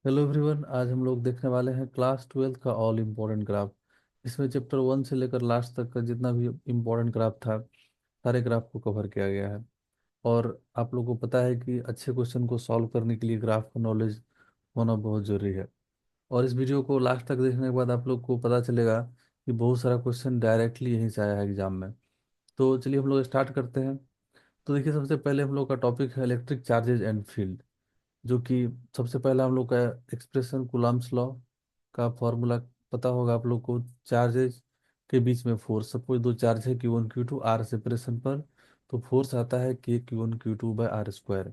Hello everyone, आज हम लोग देखने वाले हैं क्लास 12th का ऑल इम्पोर्टेंट ग्राफ। इसमें चैप्टर 1 से लेकर लास्ट तक का जितना भी इम्पोर्टेंट ग्राफ था, सारे ग्राफ को कवर किया गया है। और आप लोगों को पता है कि अच्छे क्वेश्चन को सॉल्व करने के लिए ग्राफ का नॉलेज होना बहुत ज़रूरी है। और इस वीडियो को लास्ट तक देखने के बाद आप लोग को पता चलेगा कि बहुत सारा क्वेश्चन डायरेक्टली यहीं से आया है एग्जाम में। तो चलिए हम लोग स्टार्ट करते हैं। तो देखिए, सबसे पहले हम लोग का टॉपिक है इलेक्ट्रिक चार्जेज एंड फील्ड, जो कि सबसे पहला हम लोग का एक्सप्रेशन कूलम्ब्स लॉ का फॉर्मूला पता होगा आप लोग को। चार्जेस के बीच में फोर्स, सपोज दो चार्ज है Q1 Q2 आर सेपरेशन पर, तो फोर्स आता है K Q1 Q2/r²।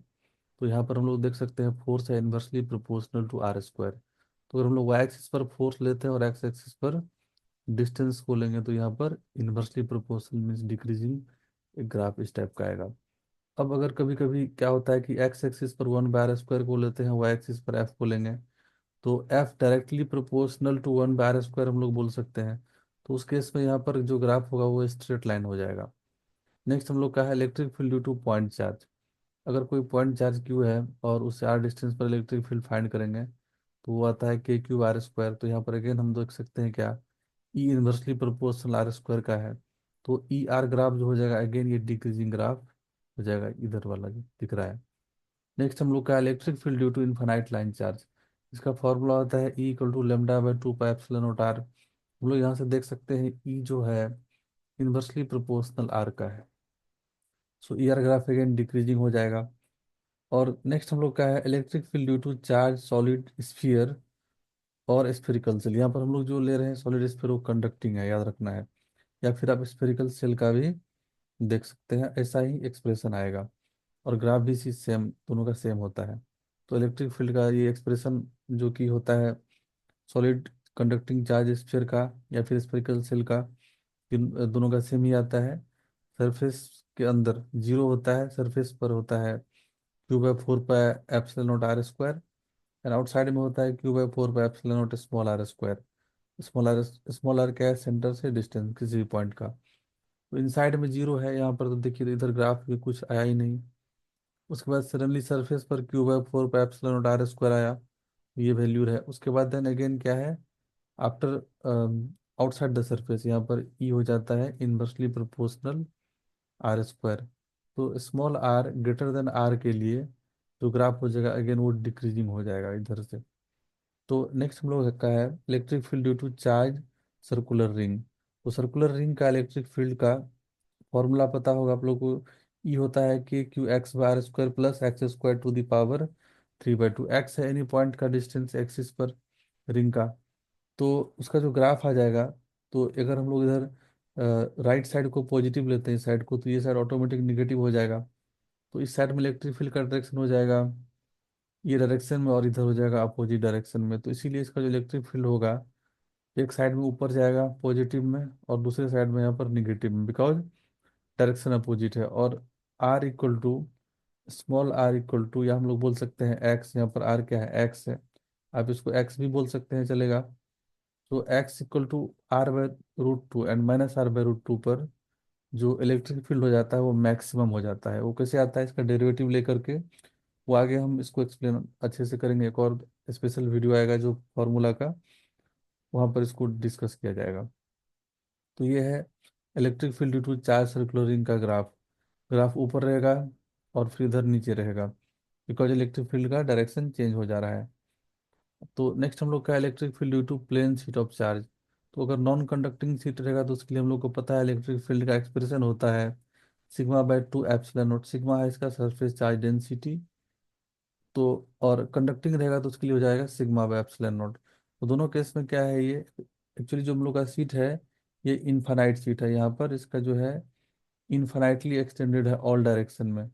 तो यहाँ पर हम लोग देख सकते हैं फोर्स है इन्वर्सली प्रोपोर्शनल टू r²। तो अगर हम लोग वाई एक्सिस पर फोर्स लेते हैं और एक्स एक्सिस पर डिस्टेंस को लेंगे, तो यहाँ पर इन्वर्सली प्रोपोर्शनल मीन्स डिक्रीजिंग एक ग्राफ इस टाइप का आएगा। अब अगर कभी कभी क्या होता है कि एक्स एक्सिस पर 1/r² को लेते हैं, वाई एक्सिस पर एफ को लेंगे, तो F directly proportional to 1/r² हम लोग बोल सकते हैं। तो उस केस में यहाँ पर जो ग्राफ होगा वो स्ट्रेट लाइन हो जाएगा। नेक्स्ट हम लोग का है electric field due to point charge. अगर कोई पॉइंट चार्ज क्यू है और उससे आर डिस्टेंस पर इलेक्ट्रिक फील्ड फाइंड करेंगे, तो वो आता है K Q r²। तो यहाँ पर अगेन हम देख सकते हैं क्या, ई इन्वर्सली प्रोपोर्शनल r² का है। तो ई आर ग्राफ जो हो जाएगा, अगेन ये डिक्रीजिंग ग्राफ हो जाएगा, इधर वाला जो दिख रहा है। नेक्स्ट हम लोग का electric field due to infinite line charge. इसका फॉर्मूला होता है E = λ/2πε0r। हम लोग यहाँ से देख सकते हैं ई जो है इन्वर्सली प्रोपोर्शनल आर का है। So E R graph again decreasing हो जाएगा। और नेक्स्ट हम लोग का है electric field due to charge solid sphere और स्फेरिकल सेल। यहाँ पर हम लोग जो ले रहे हैं सॉलिड स्फीयर, वो कंडक्टिंग है, याद रखना है। या फिर आप स्फेरिकल सेल का भी देख सकते हैं, ऐसा ही एक्सप्रेशन आएगा। और ग्राफ भी सी सेम, दोनों का सेम होता है। तो इलेक्ट्रिक फील्ड का ये एक्सप्रेशन जो कि होता है सॉलिड कंडक्टिंग चार्ज स्फीयर का या फिर स्फेरिकल सेल का, इन दोनों का सेम ही आता है। सरफेस के अंदर जीरो होता है, सरफेस पर होता है Q/4πε0r²। एंड आउटसाइड में होता है Q/4πε0 स्मॉल आर क्या है, सेंटर से डिस्टेंस किसी भी पॉइंट का। तो इनसाइड में जीरो है यहाँ पर, तो देखिए इधर ग्राफ में कुछ आया ही नहीं। उसके बाद सडनली सरफेस पर Q/4πε0r² आया, ये वैल्यू है। उसके बाद देन अगेन क्या है, आफ्टर आउटसाइड द सरफेस, यहाँ पर ई हो जाता है इनवर्सली प्रोपोर्शनल r²। तो small r greater than R के लिए जो ग्राफ हो जाएगा, अगेन वो डिक्रीजिंग हो जाएगा इधर से। तो नेक्स्ट हम लोग का है electric field due to charge circular ring. तो सर्कुलर रिंग का इलेक्ट्रिक फील्ड का फॉर्मूला पता होगा आप लोग को। ई होता है K Q/r² plus x² to the power 3/2। X है एनी पॉइंट का डिस्टेंस एक्सिस पर रिंग का। तो उसका जो ग्राफ आ जाएगा, तो अगर हम लोग इधर राइट साइड को पॉजिटिव लेते हैं इस साइड को, तो ये साइड ऑटोमेटिक निगेटिव हो जाएगा। तो इस साइड में इलेक्ट्रिक फील्ड का डायरेक्शन हो जाएगा ये डायरेक्शन में, और इधर हो जाएगा अपोजिट डायरेक्शन में। तो इसीलिए इसका जो इलेक्ट्रिक फील्ड होगा, एक साइड में ऊपर जाएगा पॉजिटिव में और दूसरे साइड में यहाँ पर निगेटिव में, बिकॉज डायरेक्शन अपोजिट है। और r=स्मॉल r=, या हम लोग बोल सकते हैं एक्स, यहाँ पर आर क्या है, एक्स है। आप इसको एक्स भी बोल सकते हैं, चलेगा। तो x =r/√2 एंड -r/√2 पर जो इलेक्ट्रिक फील्ड हो जाता है वो मैक्सिमम हो जाता है। वो कैसे आता है, इसका डेरिवेटिव लेकर के, वो आगे हम इसको एक्सप्लेन अच्छे से करेंगे। एक और स्पेशल वीडियो आएगा जो फॉर्मूला का, वहाँ पर इसको डिस्कस किया जाएगा। तो ये है electric field due to charge circular ring का ग्राफ। ग्राफ ऊपर रहेगा और फिर इधर नीचे रहेगा, बिकॉज इलेक्ट्रिक फील्ड का डायरेक्शन चेंज हो जा रहा है। तो नेक्स्ट हम लोग का electric field due to plane sheet of charge. तो अगर नॉन कंडक्टिंग शीट रहेगा, तो उसके लिए हम लोग को पता है इलेक्ट्रिक फील्ड का एक्सप्रेशन होता है σ/2ε0। सिग्मा है इसका सरफेस चार्ज डेंसिटी। तो और कंडक्टिंग रहेगा तो उसके लिए हो जाएगा σ/ε0। तो दोनों केस में क्या है, ये एक्चुअली जो हम लोग का सीट है, ये इनफाइनाइट सीट है। यहाँ पर इसका जो है इनफाइनाइटली एक्सटेंडेड है ऑल डायरेक्शन में।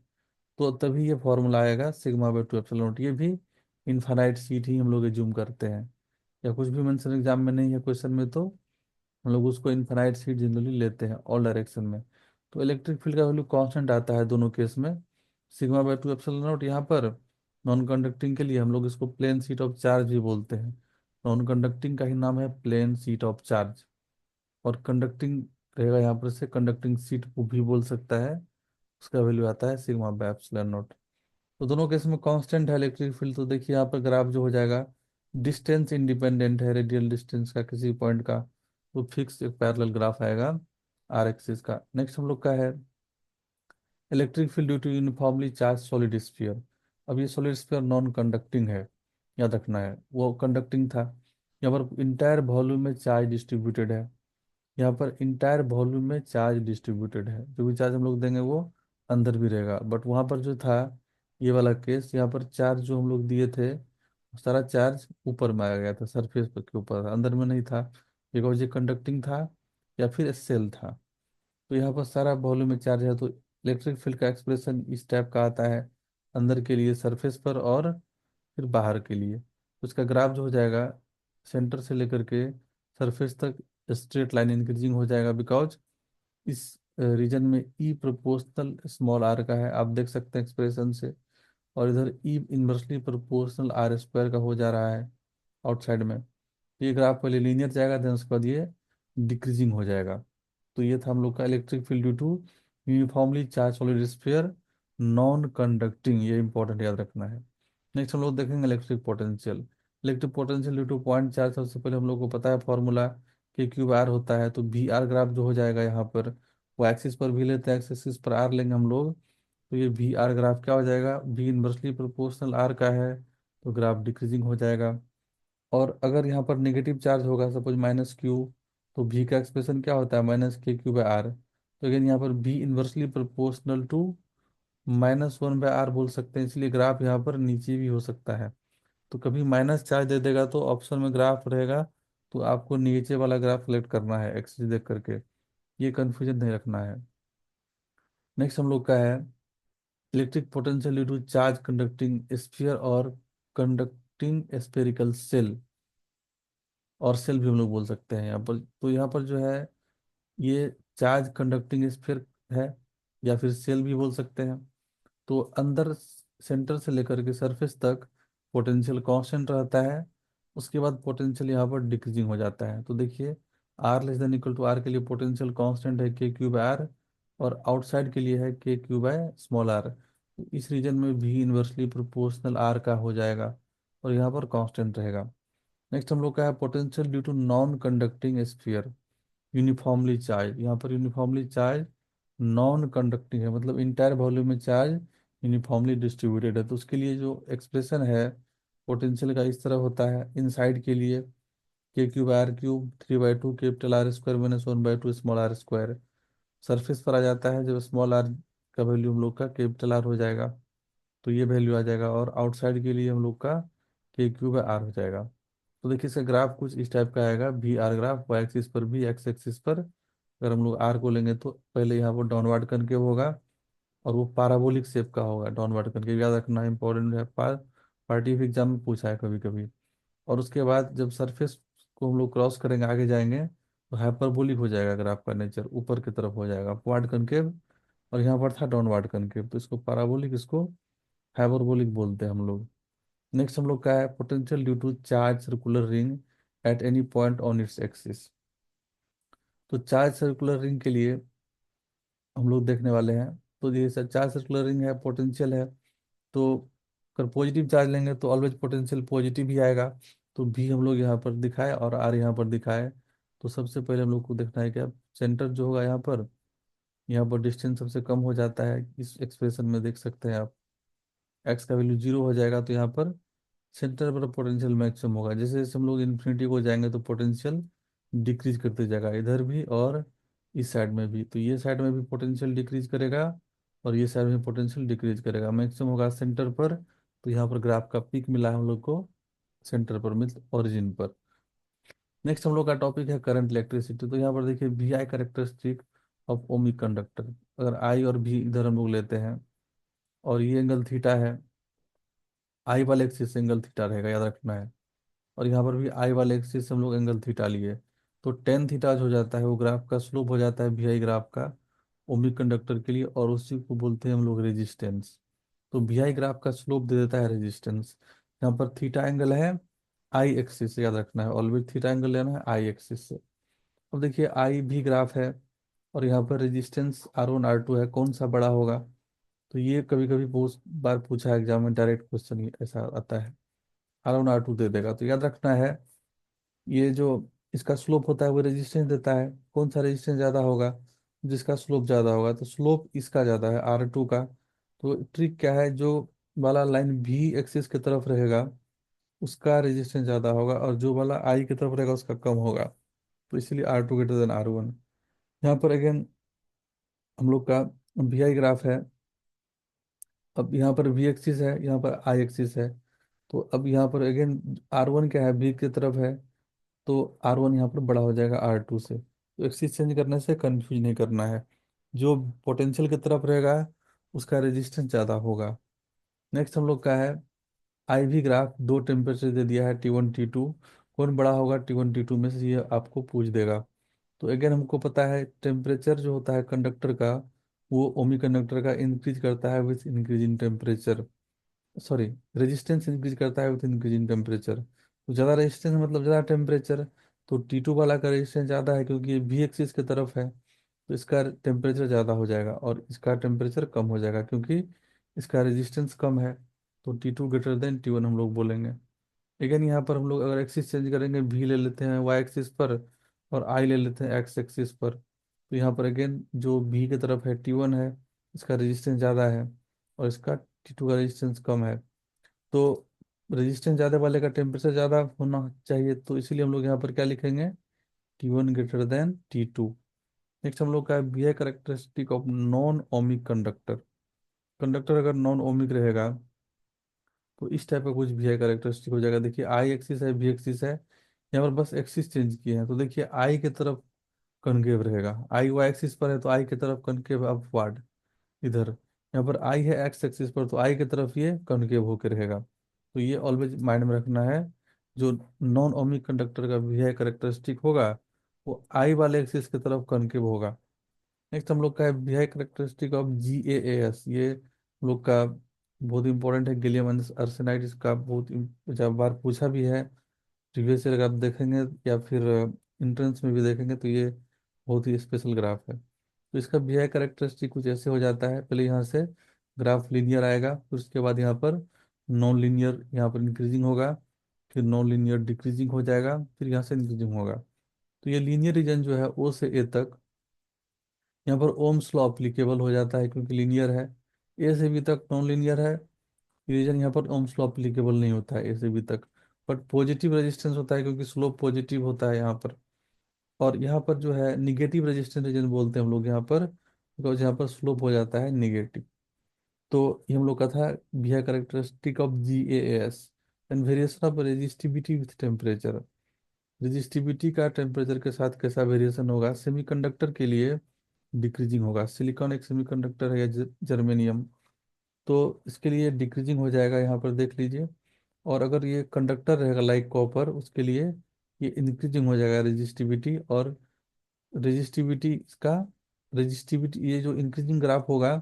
तो तभी ये फॉर्मूला आएगा σ/2ε0। ये भी इनफाइनाइट सीट ही हम लोग एज्यूम करते हैं, या कुछ भी मेंशन एग्जाम में नहीं है क्वेश्चन में, तो हम लोग उसको इनफाइनाइट सीट जनरली लेते हैं ऑल डायरेक्शन में। तो इलेक्ट्रिक फील्ड का वैल्यू कांस्टेंट आता है दोनों केस में, σ/2ε0। यहाँ पर नॉन कंडक्टिंग के लिए हम लोग इसको प्लेन सीट ऑफ चार्ज भी बोलते हैं। नॉन कंडक्टिंग का ही नाम है प्लेन सीट ऑफ चार्ज। और कंडक्टिंग रहेगा यहाँ पर से कंडक्टिंग सीट को भी बोल सकता है, उसका वैल्यू आता है σ/ε0। तो दोनों केस में कांस्टेंट है इलेक्ट्रिक फील्ड। तो देखिए यहाँ पर ग्राफ जो हो जाएगा, डिस्टेंस इंडिपेंडेंट है, रेडियल डिस्टेंस का किसी पॉइंट का, तो फिक्स एक पैरेलल ग्राफ आएगा आर एक्सिस का। नेक्स्ट हम लोग का है electric field due to uniformly charge solid sphere. अब ये सॉलिड स्फीयर नॉन कंडक्टिंग है, याद रखना है, वो कंडक्टिंग था। यहाँ पर इंटायर वॉल्यूम में चार्ज डिस्ट्रीब्यूटेड है, यहाँ पर इंटायर वॉल्यूम में चार्ज डिस्ट्रीब्यूटेड है, जो भी चार्ज हम लोग देंगे वो अंदर भी रहेगा। बट वहाँ पर जो था ये वाला केस, यहाँ पर चार्ज जो हम लोग दिए थे सारा चार्ज ऊपर में आ गया था, सरफेस पर के ऊपर था, अंदर में नहीं था, बिकॉज ये कंडक्टिंग था या फिर सेल था। तो यहाँ पर सारा वॉल्यूम में चार्ज है, तो इलेक्ट्रिक फील्ड का एक्सप्रेशन इस टाइप का आता है, अंदर के लिए सरफेस पर और फिर बाहर के लिए। तो इसका ग्राफ जो हो जाएगा सेंटर से लेकर के सरफेस तक स्ट्रेट लाइन इंक्रीजिंग हो जाएगा, बिकॉज इस रीजन में ई प्रोपोर्शनल स्मॉल आर का है, आप देख सकते हैं एक्सप्रेशन से। और इधर ई इनवर्सली प्रोपोर्शनल आर स्क्वायर का हो जा रहा है आउटसाइड में। तो ये ग्राफ पहले लीनियर जाएगा, देन उसके बाद ये डिक्रीजिंग हो जाएगा। तो ये था हम लोग का electric field due to uniformly charge solid sphere non conducting, ये इंपॉर्टेंट याद रखना है। नेक्स्ट हम लोग देखेंगे electric potential. Electric potential due to point charge, सबसे पहले हम लोग को पता है फॉर्मूला के क्यूब आर होता है, तो वी आर ग्राफ जो हो जाएगा यहाँ पर, वो एक्सिस पर भी लेते हैं, एक्स एक्सिस पर आर लेंगे हम लोग। तो ये वी आर ग्राफ क्या हो जाएगा, वी इनवर्सली प्रोपोर्शनल आर का है, तो ग्राफ डिक्रीजिंग हो जाएगा। और अगर यहाँ पर नेगेटिव चार्ज होगा सपोज माइनस क्यू, तो भी का एक्सप्रेशन क्या होता है, minus k q by r. तो अगेन यहाँ पर भी inversely proportional to -1 by r बोल सकते हैं, इसलिए ग्राफ यहाँ पर नीचे भी हो सकता है। तो कभी माइनस चार्ज दे देगा तो ऑप्शन में ग्राफ रहेगा, तो आपको नीचे वाला ग्राफ सेलेक्ट करना है एक्सिस देख करके, ये कंफ्यूजन नहीं रखना है। नेक्स्ट हम लोग का है electric potential due to charge conducting sphere और कंडक्टिंग स्फेरिकल सेल, और सेल भी हम लोग बोल सकते हैं यहाँ पर। तो यहाँ पर जो है ये चार्ज कंडक्टिंग स्फीयर है, या फिर सेल भी बोल सकते हैं। तो अंदर सेंटर से लेकर के सरफेस तक पोटेंशियल कांस्टेंट रहता है, उसके बाद पोटेंशियल यहाँ पर डिक्रीजिंग हो जाता है। तो देखिए r less than equal to R के लिए पोटेंशियल कांस्टेंट है के क्यू बाय आर, और आउटसाइड के लिए है k q by small are. तो इस रीजन में भी इन्वर्सली प्रोपोर्शनल आर का हो जाएगा, और यहाँ पर कांस्टेंट रहेगा। नेक्स्ट हम लोग का है potential due to non conducting sphere uniformly charge. यहाँ पर यूनिफॉर्मली चार्ज नॉन कंडक्टिंग है, मतलब इंटायर वॉल्यूम में चार्ज यूनिफॉर्मली डिस्ट्रीब्यूटेड है, तो उसके लिए जो एक्सप्रेशन है पोटेंशियल का इस तरह होता है, इनसाइड के लिए k cube R cube 3/2 capital R square -1/2 small r square. Surface पर आ जाता है जब स्मॉल आर का वैल्यू हम लोग का कैपिटल आर हो जाएगा, तो ये वैल्यू आ जाएगा, और आउटसाइड के लिए हम लोग का के क्यूब आर हो जाएगा। तो देखिए इसका ग्राफ कुछ इस टाइप का आएगा, भी आर ग्राफ, वाई एक्सिस पर भी एक्स एक्सिस पर अगर हम लोग आर को लेंगे तो पहले यहाँ पर डाउनवर्ड कनकेव होगा, और वो पैराबोलिक शेप का होगा, डाउनवर्ड कनकेव याद रखना इंपॉर्टेंट है, पार्टी एग्जाम में पूछा है कभी कभी। और उसके बाद जब सरफेस को हम लोग क्रॉस करेंगे आगे जाएंगे, तो हाइपरबोलिक हो जाएगा ग्राफ का नेचर, ऊपर की तरफ हो जाएगा अपवार्ड कनकेव, और यहाँ पर था डाउनवर्ड कनकेव, तो इसको पैराबोलिक, इसको हाइपरबोलिक बोलते हैं हम लोग। नेक्स्ट हम लोग का है potential due to charge circular ring at any point on its axis. तो चार्ज सर्कुलर रिंग के लिए हम लोग देखने वाले हैं, तो ये चार्ज सर्कुलर रिंग है, पोटेंशियल है, तो अगर पॉजिटिव चार्ज लेंगे तो ऑलवेज पोटेंशियल पॉजिटिव ही आएगा। तो भी हम लोग यहाँ पर दिखाए और आर यहाँ पर दिखाए। तो सबसे पहले हम लोग को देखना है कि अब सेंटर जो होगा यहाँ पर डिस्टेंस सबसे कम हो जाता है, इस एक्सप्रेशन में देख सकते हैं आप, एक्स का वैल्यू 0 हो जाएगा, तो यहाँ पर सेंटर पर पोटेंशियल मैक्सिमम होगा। जैसे जैसे हम लोग इन्फिनिटी को जाएंगे तो पोटेंशियल डिक्रीज करते जाएगा, इधर भी और इस साइड में भी। तो ये साइड में भी पोटेंशियल डिक्रीज करेगा, और ये साइड में पोटेंशियल डिक्रीज करेगा, मैक्सिमम होगा सेंटर पर। तो यहाँ पर ग्राफ का पीक मिला है हम लोग को सेंटर पर, मीन्स ओरिजिन पर। नेक्स्ट हम लोग का टॉपिक है करंट इलेक्ट्रिसिटी। तो यहाँ पर देखिए V I characteristic of ohmic conductor. अगर आई और भी इधर हम लोग लेते हैं, और ये एंगल थीटा है, आई वाले एक्सिस से एंगल थीटा रहेगा, याद रखना है। और यहाँ पर भी आई वाले एक्सिस से हम लोग एंगल थीटा लिए, तो टेन थीटा जो हो जाता है वो ग्राफ का स्लोप हो जाता है वी आई ग्राफ का ओमिक कंडक्टर के लिए, और उसी को बोलते हैं हम लोग रेजिस्टेंस। तो वी आई ग्राफ का स्लोप दे देता है रेजिस्टेंस। यहाँ पर थीटा एंगल है आई एक्सिस से, याद रखना है, ऑलवेज थीटा एंगल लेना है आई एक्सिस से। अब देखिए आई भी ग्राफ है, और यहाँ पर रेजिस्टेंस R1 R2 है, कौन सा बड़ा होगा। तो ये कभी कभी बहुत बार पूछा है एग्जाम में, डायरेक्ट क्वेश्चन ऐसा आता है। R1 R2 दे देगा। तो याद रखना है, ये जो इसका स्लोप होता है वो रेजिस्टेंस देता है। कौन सा रेजिस्टेंस ज्यादा होगा? जिसका स्लोप ज्यादा होगा, तो स्लोप इसका ज्यादा है R2 का। तो ट्रिक क्या है, जो वाला लाइन भी एक्सिस की तरफ रहेगा उसका रेजिस्टेंस ज्यादा होगा, और जो वाला आई की तरफ रहेगा उसका कम होगा। तो इसलिए R2 > R1। यहाँ पर अगेन हम लोग का VI ग्राफ है। अब यहाँ पर V एक्सिस है, यहाँ पर I एक्सिस है। तो अब यहाँ पर अगेन R1 क्या है, V की तरफ है, तो R1 यहाँ पर बड़ा हो जाएगा R2 से। तो एक्सिस चेंज करने से कंफ्यूज नहीं करना है। जो पोटेंशियल की तरफ रहेगा उसका रेजिस्टेंस ज़्यादा होगा। नेक्स्ट हम लोग का है IV ग्राफ। दो टेम्परेचर दे दिया है T1 T2। कौन बड़ा होगा T1 T2 में से, ये आपको पूछ देगा। तो अगेन हमको पता है टेम्परेचर जो होता है कंडक्टर का, वो ओमी कंडक्टर का इंक्रीज करता है with increase in temperature. Sorry, resistance increase करता है विथ इंक्रीज इन टेम्परेचर। तो ज़्यादा रेजिस्टेंस मतलब ज़्यादा टेम्परेचर। तो T2 वाला का रेजिस्टेंस ज़्यादा है क्योंकि ये भी एक्सिस की तरफ है, तो इसका टेम्परेचर ज़्यादा हो जाएगा, और इसका टेम्परेचर कम हो जाएगा क्योंकि इसका रेजिस्टेंस कम है। तो T2 > T1 हम लोग बोलेंगे। लेकिन यहाँ पर हम लोग अगर एक्सिस चेंज करेंगे, भी ले लेते हैं Y एक्सिस पर, और I ले लेते हैं X एक्सिस पर। तो यहाँ पर अगेन जो भी की तरफ है T1 है, इसका रेजिस्टेंस ज़्यादा है, और इसका T2 का रेजिस्टेंस कम है। तो रेजिस्टेंस ज़्यादा वाले का टेम्परेचर ज़्यादा होना चाहिए, तो इसीलिए हम लोग यहाँ पर क्या लिखेंगे, T1 > T2। नेक्स्ट हम लोग का बी है characteristic of non ohmic conductor. Conductor अगर नॉन ओमिक रहेगा तो इस टाइप का कुछ भी है कैरेक्टरिस्टिक हो जाएगा। देखिए आई एक्सिस है, भी एक्सिस है, यहाँ पर बस एक्सिस चेंज किए हैं। तो देखिए आई की तरफ कनकेव रहेगा, आई वाई एक्सिस पर है तो आई की तरफ कनकेव अपवार्ड इधर। यहाँ पर आई है एक्स एक्सिस पर, तो आई की तरफ ये कनकेव होकर रहेगा। तो ये ऑलवेज माइंड में रखना है। जो नॉन ओमिक कंडक्टर का भी है कैरेक्टरिस्टिक होगा, वो आई वाले एक्सिस की तरफ कनकेव होगा। नेक्स्ट हम लोग का है V I characteristic of GaAs। ये हम लोग का बहुत इंपॉर्टेंट है, गैलियम आर्सेनाइड। इसका बहुत जब बार पूछा भी है प्रीवियस ईयर, अगर आप देखेंगे या फिर इंट्रेंस में भी देखेंगे, तो ये बहुत ही स्पेशल ग्राफ है। तो इसका वी आई करेक्टरिस्टिक कुछ ऐसे हो जाता है, पहले यहाँ से ग्राफ लीनियर आएगा, फिर उसके बाद यहाँ पर नॉन लीनियर, यहाँ पर इंक्रीजिंग होगा, फिर नॉन लीनियर डिक्रीजिंग हो जाएगा, फिर यहाँ से इंक्रीजिंग होगा। तो ये लीनियर रीजन जो है O से A तक, यहाँ पर ओम्स लॉ अप्लीकेबल हो जाता है क्योंकि लीनियर है। ए से बी तक नॉन लीनियर है, रीजन यहाँ पर ओम्स लॉ अप्लीकेबल नहीं होता है ए से बी तक। बट पॉजिटिव रेजिस्टेंस होता है क्योंकि स्लोप पॉजिटिव होता है यहाँ पर। और यहाँ पर जो है निगेटिव रेजिस्टेंस रीजन बोलते हैं हम लोग यहाँ पर, बिकॉज यहाँ पर स्लोप हो जाता है निगेटिव। तो ये हम लोग का था behaviour characteristic of GaAs। And variation of resistivity with temperature. Resistivity का टेम्परेचर के साथ कैसा वेरिएशन होगा, सेमीकंडक्टर के लिए डिक्रीजिंग होगा। सिलिकॉन एक सेमीकंडक्टर है या जर्मेनियम, तो इसके लिए डिक्रीजिंग हो जाएगा, यहाँ पर देख लीजिए। और अगर ये कंडक्टर रहेगा लाइक कॉपर, उसके लिए ये इंक्रीजिंग हो जाएगा रेजिस्टिविटी। और रेजिस्टिविटी इसका, रेजिस्टिविटी ये जो इंक्रीजिंग ग्राफ होगा,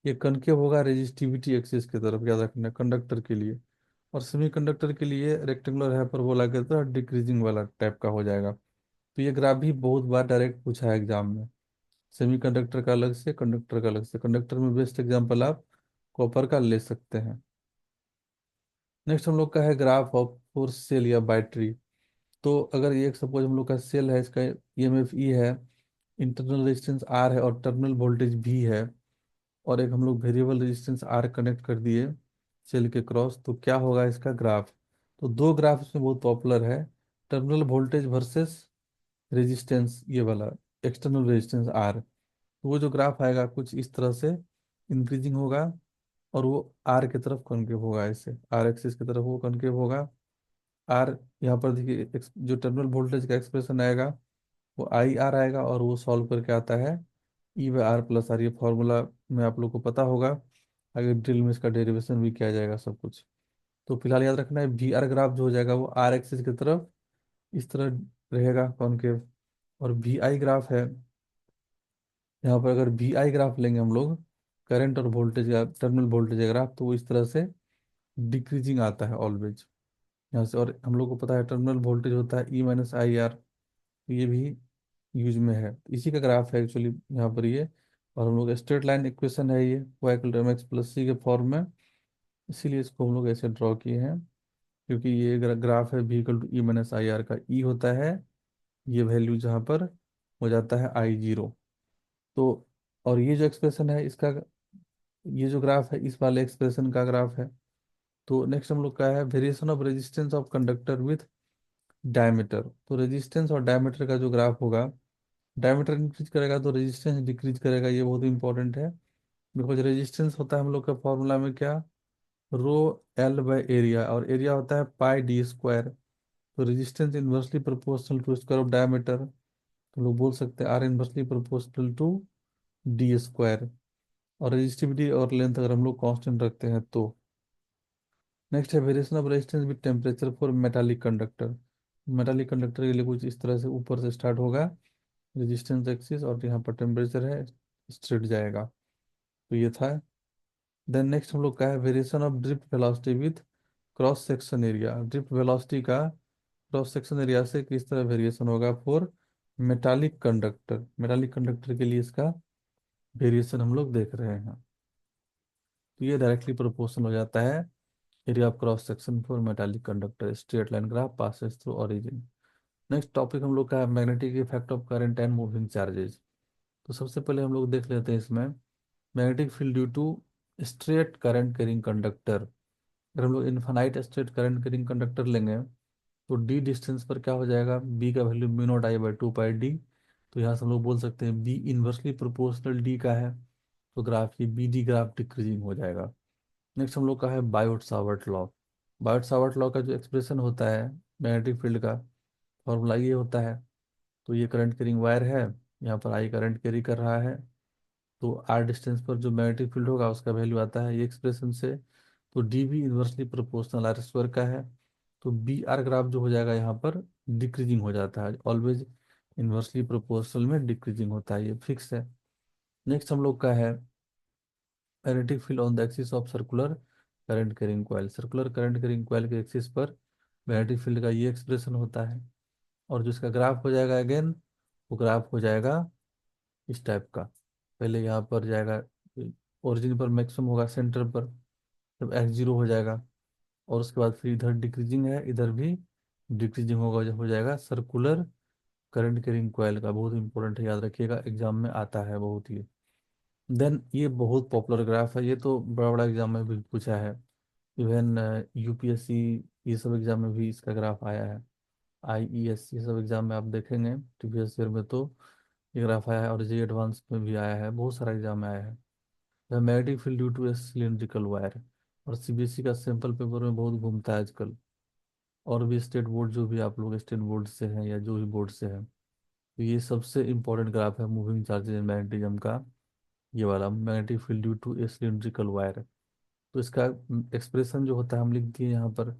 ये कनकेव होगा रेजिस्टिविटी एक्सिस की तरफ, याद रखना कंडक्टर के लिए। और सेमीकंडक्टर के लिए रेक्टेंगुलर हाइपरबोला के तरह डिक्रीजिंग वाला टाइप का हो जाएगा। तो ये ग्राफ भी बहुत बार डायरेक्ट पूछा है एग्जाम में। सेमीकंडक्टर का अलग से, कंडक्टर का अलग से। कंडक्टर में बेस्ट एग्जांपल आप कॉपर का ले सकते हैं। नेक्स्ट हम लोग का है ग्राफ ऑफ फोर सेल या बैटरी। तो अगर ये एक सपोज हम लोग का सेल है, इसका EMF E है, इंटरनल रेजिस्टेंस R है, और टर्मिनल वोल्टेज V है, और एक हम लोग वेरिएबल रेजिस्टेंस R कनेक्ट कर दिए सेल के क्रॉस, तो क्या होगा इसका ग्राफ। तो दो ग्राफ इसमें बहुत पॉपुलर है, टर्मिनल वोल्टेज वर्सेस रेजिस्टेंस, ये वाला एक्सटर्नल रेजिस्टेंस R। तो वो जो ग्राफ आएगा कुछ इस तरह से इंक्रीजिंग होगा, और वो आर की तरफ कॉन्केव होगा, ऐसे आर एक्सिस की तरफ वो कॉन्केव होगा। आर यहाँ पर देखिए जो टर्मिनल वोल्टेज का एक्सप्रेशन आएगा वो IR आएगा, और वो सॉल्व करके आता है E/R+R। ये फॉर्मूला में आप लोग को पता होगा, आगे ड्रिल में इसका डेरिवेशन भी किया जाएगा सब कुछ। तो फिलहाल याद रखना है VR ग्राफ जो हो जाएगा वो आर एक्सिस की तरफ इस तरह रहेगा कॉन्केव। और VI ग्राफ है, यहाँ पर अगर VI ग्राफ लेंगे हम लोग, करंट और वोल्टेज का टर्मिनल वोल्टेज का ग्राफ, तो वो इस तरह से डिक्रीजिंग आता है ऑलवेज यहाँ से। और हम लोग को पता है टर्मिनल वोल्टेज होता है E - IR, तो ये भी यूज में है, इसी का ग्राफ है एक्चुअली यहाँ पर ये। और हम लोग स्ट्रेट लाइन इक्वेशन है ये, y = mx + c के फॉर्म में, इसीलिए इसको हम लोग ऐसे ड्रॉ किए हैं। क्योंकि ये ग्राफ है V equal to E minus I R का। ई होता है ये वैल्यू जहाँ पर हो जाता है आई जीरो। तो और ये जो एक्सप्रेशन है इसका, ये जो ग्राफ है इस वाले एक्सप्रेशन का ग्राफ है। तो नेक्स्ट हम लोग का है variation of resistance of conductor with diameter. तो रेजिस्टेंस और डायमीटर का जो ग्राफ होगा, डायमीटर इंक्रीज करेगा तो रेजिस्टेंस डिक्रीज करेगा, ये बहुत इंपॉर्टेंट है। बिकॉज रेजिस्टेंस होता है हम लोग का फॉर्मूला में क्या, रो एल बाय एरिया, और एरिया होता है पाई डी स्क्वायर। तो resistance inversely proportional to square of diameter, तो लोग बोल सकते हैं R inversely proportional to d square. और रेजिस्टिविटी और लेंथ अगर हम लोग कांस्टेंट रखते हैं तो। नेक्स्ट है variation of resistance with temperature for metallic conductor. Metallic conductor के लिए कुछ इस तरह से ऊपर से स्टार्ट होगा रेजिस्टेंस एक्सिस, और यहाँ पर टेम्परेचर है, स्ट्रेट जाएगा। तो ये था। देन नेक्स्ट हम लोग का है variation of drift velocity with cross section area. Drift velocity का क्रॉस सेक्शन एरिया से किस तरह वेरिएशन होगा for metallic conductor. Metallic conductor के लिए इसका वेरिएशन हम लोग देख रहे हैं। तो ये डायरेक्टली प्रोपोर्शनल हो जाता है area of cross section for metallic conductor, straight line graph passes through origin. Next topic हम लोग का है magnetic effect of current and moving charges. तो सबसे पहले हम लोग देख लेते हैं इसमें magnetic field due to straight current carrying conductor. अगर हम लोग infinite straight current carrying conductor लेंगे तो डी डिस्टेंस पर क्या हो जाएगा, बी का value mu naught I by two pi D. तो यहाँ से हम लोग बोल सकते हैं बी इन्वर्सली प्रोपोर्शनल डी का है, तो ग्राफ ये बी डी ग्राफ डिक्रीजिंग हो जाएगा। नेक्स्ट हम लोग का है Biot Savart law. Biot Savart law का जो एक्सप्रेशन होता है मैग्नेटिक फील्ड का फॉर्मूला ये होता है। तो ये करंट कैरिंग वायर है, यहाँ पर आई करंट कैरी कर रहा है, तो आर डिस्टेंस पर जो मैग्नेटिक फील्ड होगा उसका वैल्यू आता है ये एक्सप्रेशन से। तो डी भी इन्वर्सली प्रोपोर्शनल आर स्क्वायर का है। तो बी आर ग्राफ जो हो जाएगा यहाँ पर डिक्रीजिंग हो जाता है, ऑलवेज इन्वर्सली प्रोपोर्शनल में डिक्रीजिंग होता है, ये फिक्स है। नेक्स्ट हम लोग का है magnetic field on the axis of circular current carrying coil. Circular current carrying coil के एक्सिस पर मैग्नेटिक फील्ड का ये एक्सप्रेशन होता है। और जो इसका ग्राफ हो जाएगा अगेन, वो ग्राफ हो जाएगा इस टाइप का। पहले यहाँ पर जाएगा, ओरिजिन पर मैक्सिमम होगा सेंटर पर, जब एक्स जीरो हो जाएगा। और उसके बाद फिर इधर डिक्रीजिंग है, इधर भी डिक्रीजिंग होगा, जब हो जाएगा सर्कुलर करंट कैरिंग कॉइल का। बहुत इंपॉर्टेंट है, याद रखिएगा, एग्जाम में आता है बहुत ही। देन ये बहुत पॉपुलर ग्राफ है, ये तो बड़ा बड़ा एग्जाम में भी पूछा है। इवन यूपीएससी ये सब एग्जाम में भी इसका ग्राफ आया है। आईईएस ये सब एग्जाम में आप देखेंगे प्रीवियस ईयर में तो ये ग्राफ आया है, और जे एडवांस में भी आया है, बहुत सारा एग्जाम में आया है। The magnetic field due to a cylindrical wire, और सीबीएसई का सैंपल पेपर में बहुत घूमता है आजकल। और भी स्टेट बोर्ड, जो भी आप लोग स्टेट बोर्ड से हैं या जो भी बोर्ड से हैं, तो ये सबसे इंपॉर्टेंट ग्राफ है मूविंग चार्जेस एंड मैग्नेटिज्म का, ये वाला magnetic field due to a cylindrical wire. तो इसका एक्सप्रेशन जो होता है हम लिख दिए यहाँ पर।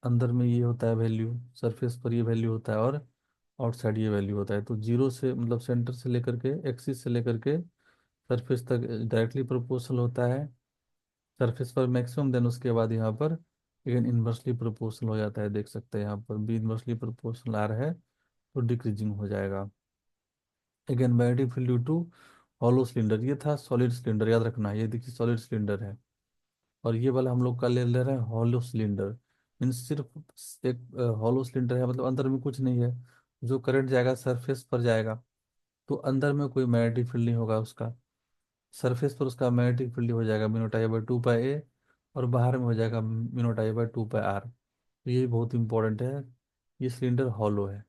अंदर में ये होता है वैल्यू, सरफेस पर ये वैल्यू होता है, और आउटसाइड ये वैल्यू होता है। तो जीरो से मतलब सेंटर से लेकर के एक्सिस से लेकर के सरफेस तक डायरेक्टली प्रोपोर्शनल होता है सरफेस पर मैक्सिमम। देन उसके बाद यहाँ पर अगेन इन्वर्सली प्रोपोर्शनल हो जाता है, देख सकते हैं यहाँ पर बी इन्वर्सली प्रोपोर्शनल आ रहा है, तो डिक्रीजिंग हो जाएगा। Again magnetic field due to hollow cylinder, ये था सॉलिड सिलेंडर, याद रखना है, ये देखिए सॉलिड सिलेंडर है। और ये वाला हम लोग का ले रहे हैं हॉलो सिलेंडर। मीन्स सिर्फ एक हॉलो सिलेंडर है, मतलब अंदर में कुछ नहीं है। जो करंट जाएगा सरफेस पर जाएगा, तो अंदर में कोई मैग्नेटिक फील्ड नहीं होगा उसका। सरफेस पर उसका मैग्नेटिक फील्ड हो जाएगा mu naught I by two pi A, और बाहर में हो जाएगा mu naught I by two pi R. तो ये बहुत इंपॉर्टेंट है, ये सिलेंडर हॉलो है।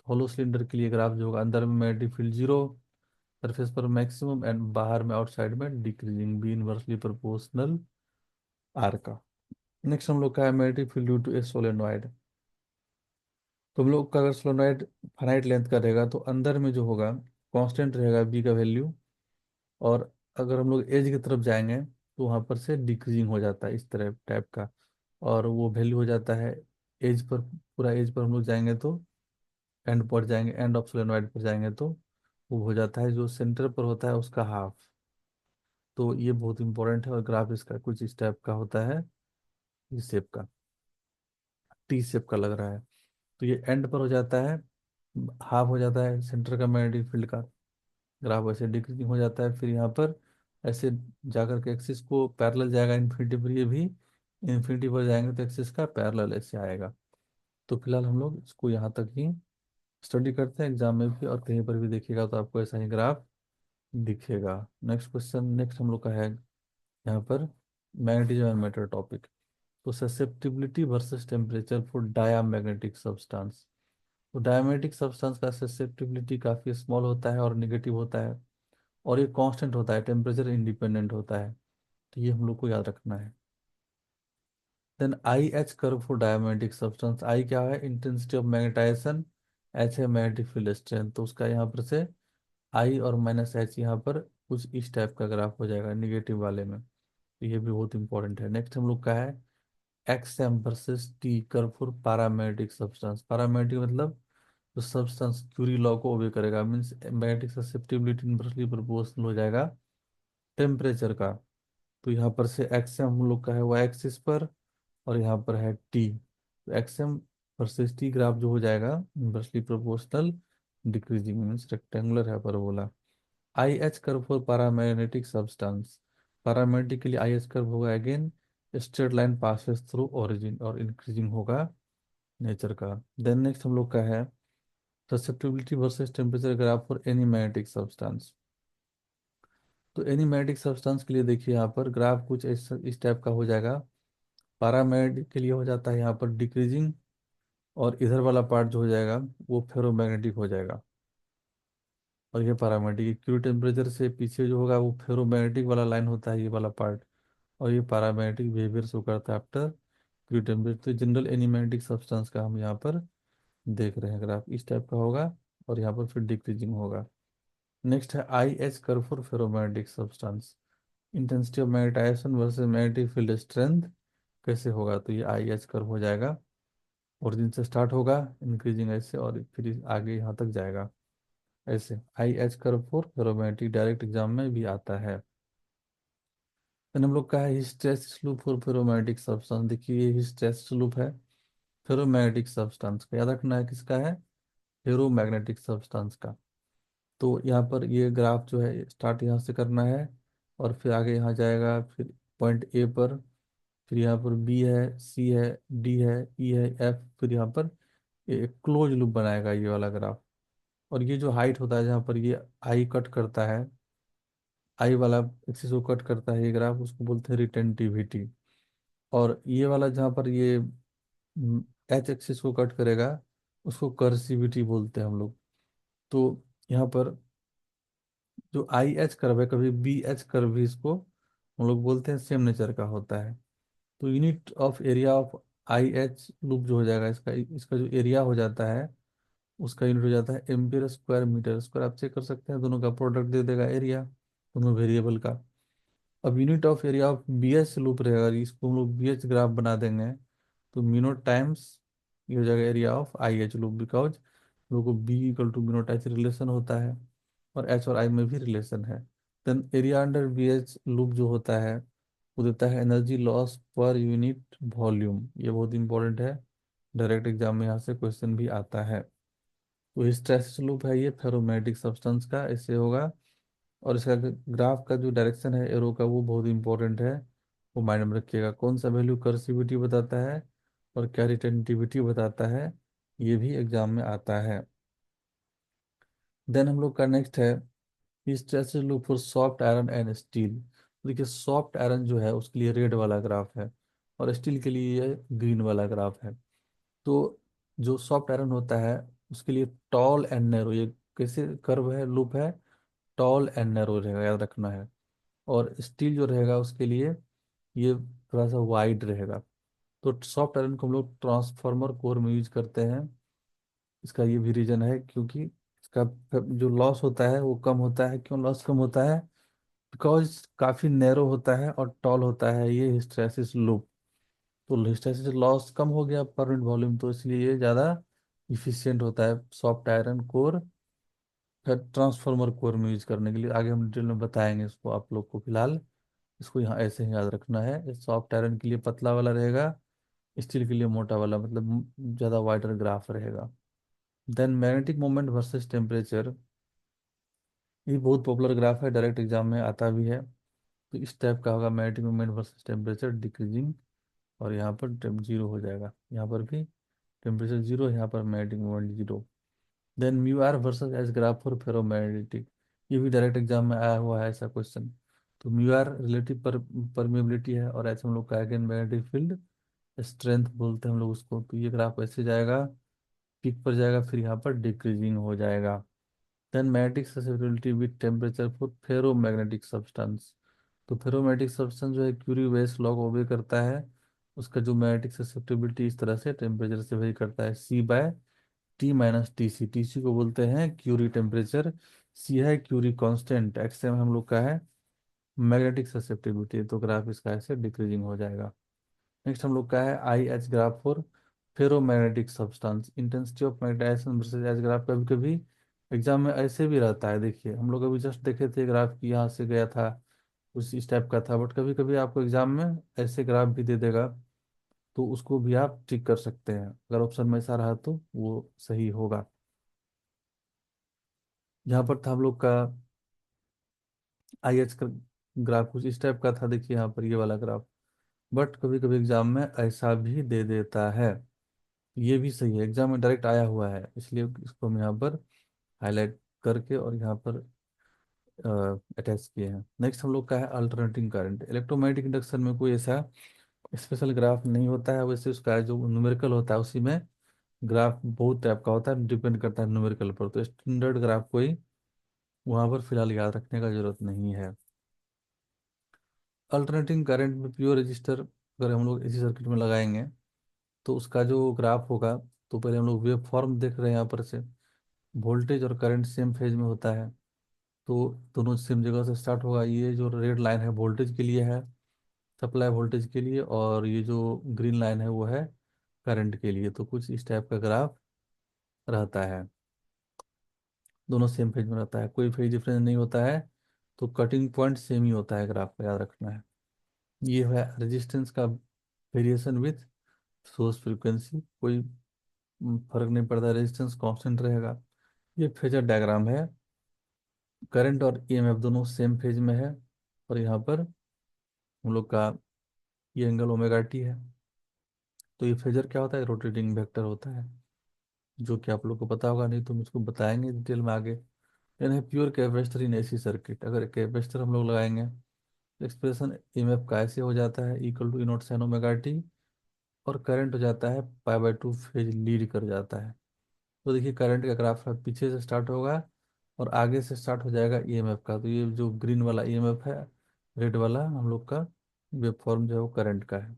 हॉलो सिलेंडर के लिए ग्राफ जो होगा, अंदर में मैग्नेटिक फील्ड जीरो, सरफेस पर मैक्सिमम, एंड बाहर में आउटसाइड में decreasing, B inversely proportional R का। नेक्स्ट हम लोग का है magnetic field due to a solenoid. तो हम लोग का अगर सोलेनोइड फाइनाइट लेंथ का रहेगा तो अंदर में जो होगा कांस्टेंट रहेगा बी का वैल्यू। और अगर हम लोग एज की तरफ जाएंगे तो वहाँ पर से डिक्रीजिंग हो जाता है इस तरह टाइप का, और वो वैल्यू हो जाता है एज पर। पूरा एज पर हम लोग जाएंगे तो एंड पर जाएंगे, एंड ऑफ सोलेनोइड पर जाएंगे तो वो हो जाता है जो सेंटर पर होता है उसका हाफ। तो ये बहुत इंपॉर्टेंट है, और ग्राफ इसका कुछ इस टाइप का होता है, इस शेप का, टी शेप का लग रहा है। तो ये एंड पर हो जाता है, हाफ हो जाता है सेंटर का मैग्नेटिक फील्ड का। ग्राफ ऐसे डिक्रीजिंग हो जाता है, फिर यहाँ पर ऐसे जाकर के एक्सिस को पैरेलल जाएगा इन्फिनिटी पर, ये भी इन्फिनिटी पर जाएंगे तो एक्सिस का पैरेलल ऐसे आएगा। तो फिलहाल हम लोग इसको यहाँ तक ही स्टडी करते हैं, एग्जाम में भी और कहीं पर भी देखिएगा तो आपको ऐसा ही ग्राफ दिखेगा। नेक्स्ट क्वेश्चन, नेक्स्ट हम लोग का है यहाँ पर मैग्नेटिज्म एंड मैटर टॉपिक। तो susceptibility versus temperature for diamagnetic substance. तो डायमेटिक सब्सटेंस का ससेप्टिबिलिटी काफ़ी स्मॉल होता है और निगेटिव होता है, और ये कांस्टेंट होता है, टेम्परेचर इंडिपेंडेंट होता है। तो ये हम लोग को याद रखना है। Then I H curve for diamagnetic substance. I क्या है? Intensity of magnetisation. एच है मैग्नेटिक फील्ड स्ट्रेंथ। तो उसका यहाँ पर से आई और माइनस एच यहाँ पर कुछ इस टाइप का ग्राफ हो जाएगा निगेटिव वाले में। तो ये भी बहुत इंपॉर्टेंट है। नेक्स्ट हम लोग का है X M versus T curve for paramagnetic substance. Paramagnetic मतलब तो सब्सटेंस क्यूरी लॉ को ओबे करेगा, means magnetic susceptibility inversely proportional हो जाएगा टेम्परेचर का। तो यहाँ पर से एक्स एम हम लोग का है वो एक्सिस पर, और यहाँ पर है टी। तो X M versus T graph जो हो जाएगा inversely proportional decreasing, means rectangular है parabola. I H curve for paramagnetic substance. Paramagnetic के लिए आई एच कर्व होगा again straight line passes through origin, और इंक्रीजिंग होगा नेचर का। देन नेक्स्ट हम लोग का है susceptibility versus temperature graph for any magnetic substance. तो एनी मैग्नेटिक सब्सटेंस के लिए देखिए यहाँ पर ग्राफ कुछ इस टाइप का हो जाएगा। पैरामैग्नेटिक के लिए हो जाता है यहाँ पर डिक्रीजिंग, और इधर वाला पार्ट जो हो जाएगा वो फेरोमैग्नेटिक हो जाएगा। और ये पैरामैग्नेटिक क्यू टेम्परेचर से पीछे जो होगा वो फेरोमैग्नेटिक वाला लाइन होता है, ये वाला पार्ट। और ये पैरामैग्नेटिक बिहेवियर शो करता है आफ्टर क्यू टेम्परेचर। तो जनरल एनी मैग्नेटिक सब्सटेंस का हम यहाँ पर देख रहे हैं ग्राफ इस टाइप का होगा, और यहाँ पर फिर डिक्रीजिंग होगा। नेक्स्ट है आई H curve for ferromagnetic substance. Intensity of magnetisation versus magnetic field strength कैसे होगा? तो ये आई एच कर्व हो जाएगा, ओरिजिन से स्टार्ट होगा इंक्रीजिंग ऐसे, और फिर आगे यहाँ तक जाएगा ऐसे। आई H curve for ferromagnetic direct exam में भी आता है। फिर हम लोग का है hysteresis loop for ferromagnetic substance. देखिए ये हिस्टेरेसिस लूप है फेरोमैग्नेटिक सब्सटेंस का, याद रखना है किसका है? फेरोमैग्नेटिक सब्सटेंस का। तो यहाँ पर ये ग्राफ जो है स्टार्ट यहाँ से करना है, और फिर आगे यहाँ जाएगा, फिर पॉइंट ए पर, फिर यहाँ पर बी है, सी है, डी है, ई है, एफ, फिर यहाँ पर एक क्लोज लूप बनाएगा ये वाला ग्राफ। और ये जो हाइट होता है जहाँ पर ये आई कट करता है, आई वाला एक्सिस को कट करता है ये ग्राफ, उसको बोलते हैं रिटेंटिविटी। और ये वाला जहाँ पर ये एच एक्सिस को कट करेगा उसको कर्सिविटी बोलते हैं हम लोग। तो यहाँ पर जो आई एच कर्व है, कभी बी एच कर्व भी इसको हम लोग बोलते हैं, सेम नेचर का होता है। तो unit of area of I H loop जो हो जाएगा, इसका इसका जो एरिया हो जाता है उसका यूनिट हो जाता है एम्पियर स्क्वायर मीटर स्क्वायर। आप चेक कर सकते हैं, दोनों का प्रोडक्ट दे देगा एरिया, दोनों वेरिएबल का। अब unit of area of B H loop रहेगा, इसको हम लोग बी एच ग्राफ बना देंगे। तो म्यू टाइम्स ये हो जाएगा area of I H loop, because लोगों को B equal to mu H relation होता है, और एच और आई में भी रिलेशन है। Then area under B H loop जो होता है वो देता है energy loss per unit volume. ये बहुत इंपॉर्टेंट है, डायरेक्ट एग्जाम में यहाँ से क्वेश्चन भी आता है। तो हिस्टैरिसीस लूप है ये फेरोमैग्नेटिक सब्सटेंस का, ऐसे होगा। और इसका ग्राफ का जो डायरेक्शन है एरो का वो बहुत इंपॉर्टेंट है, वो माइंड में रखिएगा। कौन सा वैल्यू कर्सिविटी बताता है और क्या रिटेंटिविटी बताता है, ये भी एग्जाम में आता है। देन हम लोग का नेक्स्ट है hysteresis loop for soft iron and steel. देखिए सॉफ्ट आयरन जो है उसके लिए रेड वाला ग्राफ है, और स्टील के लिए ये ग्रीन वाला ग्राफ है। तो जो सॉफ्ट आयरन होता है उसके लिए टॉल एंड नैरो, ये कैसे कर्व है लूप है, टॉल एंड नैरो रहेगा, याद रखना है। और स्टील जो रहेगा उसके लिए ये थोड़ा सा वाइड रहेगा। तो सॉफ्ट आयरन को हम लोग ट्रांसफार्मर कोर में यूज करते हैं। इसका ये भी रीजन है क्योंकि इसका जो लॉस होता है वो कम होता है। क्यों लॉस कम होता है? बिकॉज काफी नैरो होता है और टॉल होता है ये हिस्टैरिसीस लूप। तो हिस्टैरिसीस लॉस कम हो गया पर यूनिट वॉल्यूम, तो इसलिए ये ज़्यादा इफिशियंट होता है soft iron core transformer core में यूज करने के लिए। आगे हम डिटेल में बताएंगे इसको आप लोग को, फिलहाल इसको यहाँ ऐसे ही याद रखना है। सॉफ्ट आयरन के लिए पतला वाला रहेगा, स्टील के लिए मोटा वाला, मतलब ज़्यादा वाइडर ग्राफ रहेगा। Then magnetic moment versus temperature, ये बहुत पॉपुलर ग्राफ है, डायरेक्ट एग्जाम में आता भी है। तो इस टाइप का होगा magnetic moment versus temperature decreasing और यहाँ पर टेम जीरो हो जाएगा, यहाँ पर भी टेम्परेचर जीरो, यहाँ पर magnetic moment zero. Then mu R versus S graph for ferromagnetic, ये भी डायरेक्ट एग्जाम में आया हुआ है ऐसा क्वेश्चन। तो म्यू आर रिलेटिव परमेबिलिटी है, और ऐसे हम लोग का अगेन मैग्नेटिक फील्ड स्ट्रेंथ बोलते हैं हम लोग उसको। तो ये ग्राफ ऐसे जाएगा, पीक पर जाएगा, फिर यहाँ पर डिक्रीजिंग हो जाएगा। Then magnetic susceptibility with temperature for ferromagnetic substance. तो फेरोमैग्नेटिक सब्सटेंस जो है क्यूरी बेस लॉ को ओबे करता है, उसका जो मैग्नेटिक ससेप्टिबिलिटी इस तरह से टेम्परेचर से वही करता है, C by T minus T C. T C को बोलते हैं क्यूरी टेम्परेचर, सी है क्यूरी कांस्टेंट, एक्स एम हम लोग का है मैग्नेटिक ससेप्टिबिलिटी। तो ग्राफ इसका ऐसे डिक्रीजिंग हो जाएगा। नेक्स्ट हम लोग का है I H graph for ferromagnetic substance, intensity of magnetisation versus H graph. कभी कभी एग्जाम में ऐसे भी रहता है, देखिए हम लोग अभी जस्ट देखे थे ग्राफ की, यहाँ से गया था उस इस टाइप का था, बट कभी कभी आपको एग्जाम में ऐसे ग्राफ भी दे देगा, तो उसको भी आप टिक कर सकते हैं। अगर ऑप्शन में ऐसा रहा तो वो सही होगा। यहाँ पर था हम लोग का आई एच का ग्राफ कुछ इस टाइप का था, देखिए यहाँ पर ये वाला ग्राफ, बट कभी कभी एग्जाम में ऐसा भी दे देता है। ये भी सही है, एग्जाम में डायरेक्ट आया हुआ है, इसलिए इसको हम यहाँ पर हाईलाइट करके और यहाँ पर अटैच किए हैं। नेक्स्ट हम लोग का है अल्टरनेटिंग करंट। इलेक्ट्रोमैग्नेटिक इंडक्शन में कोई ऐसा स्पेशल ग्राफ नहीं होता है, वैसे उसका जो न्यूमेरिकल होता है उसी में ग्राफ बहुत टाइप का होता है, डिपेंड करता है न्यूमेरिकल पर। तो स्टैंडर्ड ग्राफ कोई वहाँ पर फिलहाल याद रखने का जरूरत नहीं है। अल्टरनेटिंग करंट में प्योर रजिस्टर अगर हम लोग इसी सर्किट में लगाएंगे तो उसका जो ग्राफ होगा, तो पहले हम लोग वेव फॉर्म देख रहे हैं यहाँ पर से, वोल्टेज और करंट सेम फेज में होता है, तो दोनों सेम जगह से स्टार्ट होगा। ये जो रेड लाइन है वोल्टेज के लिए है, सप्लाई वोल्टेज के लिए, और ये जो ग्रीन लाइन है वो है करंट के लिए। तो कुछ इस टाइप का ग्राफ रहता है, दोनों सेम फेज में रहता है, कोई फेज डिफरेंस नहीं होता है। तो कटिंग पॉइंट सेम ही होता है, ग्राफ का याद रखना है। ये है रेजिस्टेंस का वेरिएशन विथ सोर्स फ्रीक्वेंसी, कोई फर्क नहीं पड़ता, रेजिस्टेंस कांस्टेंट रहेगा। ये फेजर डायग्राम है, करंट और ईएमएफ दोनों सेम फेज में है, और यहाँ पर हम लोग का ये एंगल ओमेगा टी है। तो ये फेजर क्या होता है, रोटेटिंग वेक्टर होता है, जो कि आप लोग को पता होगा, नहीं तो मुझको बताएंगे डिटेल में आगे। यानी प्योर कैपेसिटर इन एसी सर्किट, अगर कैपेसिटर हम लोग लगाएंगे तो एक्सप्रेशन ईएमएफ का ऐसे हो जाता है equal to E not sine omega t, और करंट हो जाता है pi by two, phase lead कर जाता है। तो देखिए करंट का ग्राफ पीछे से स्टार्ट होगा और आगे से स्टार्ट हो जाएगा ईएमएफ का। तो ये जो ग्रीन वाला ईएमएफ है, रेड वाला हम लोग का वेव फॉर्म जो है वो करंट का है।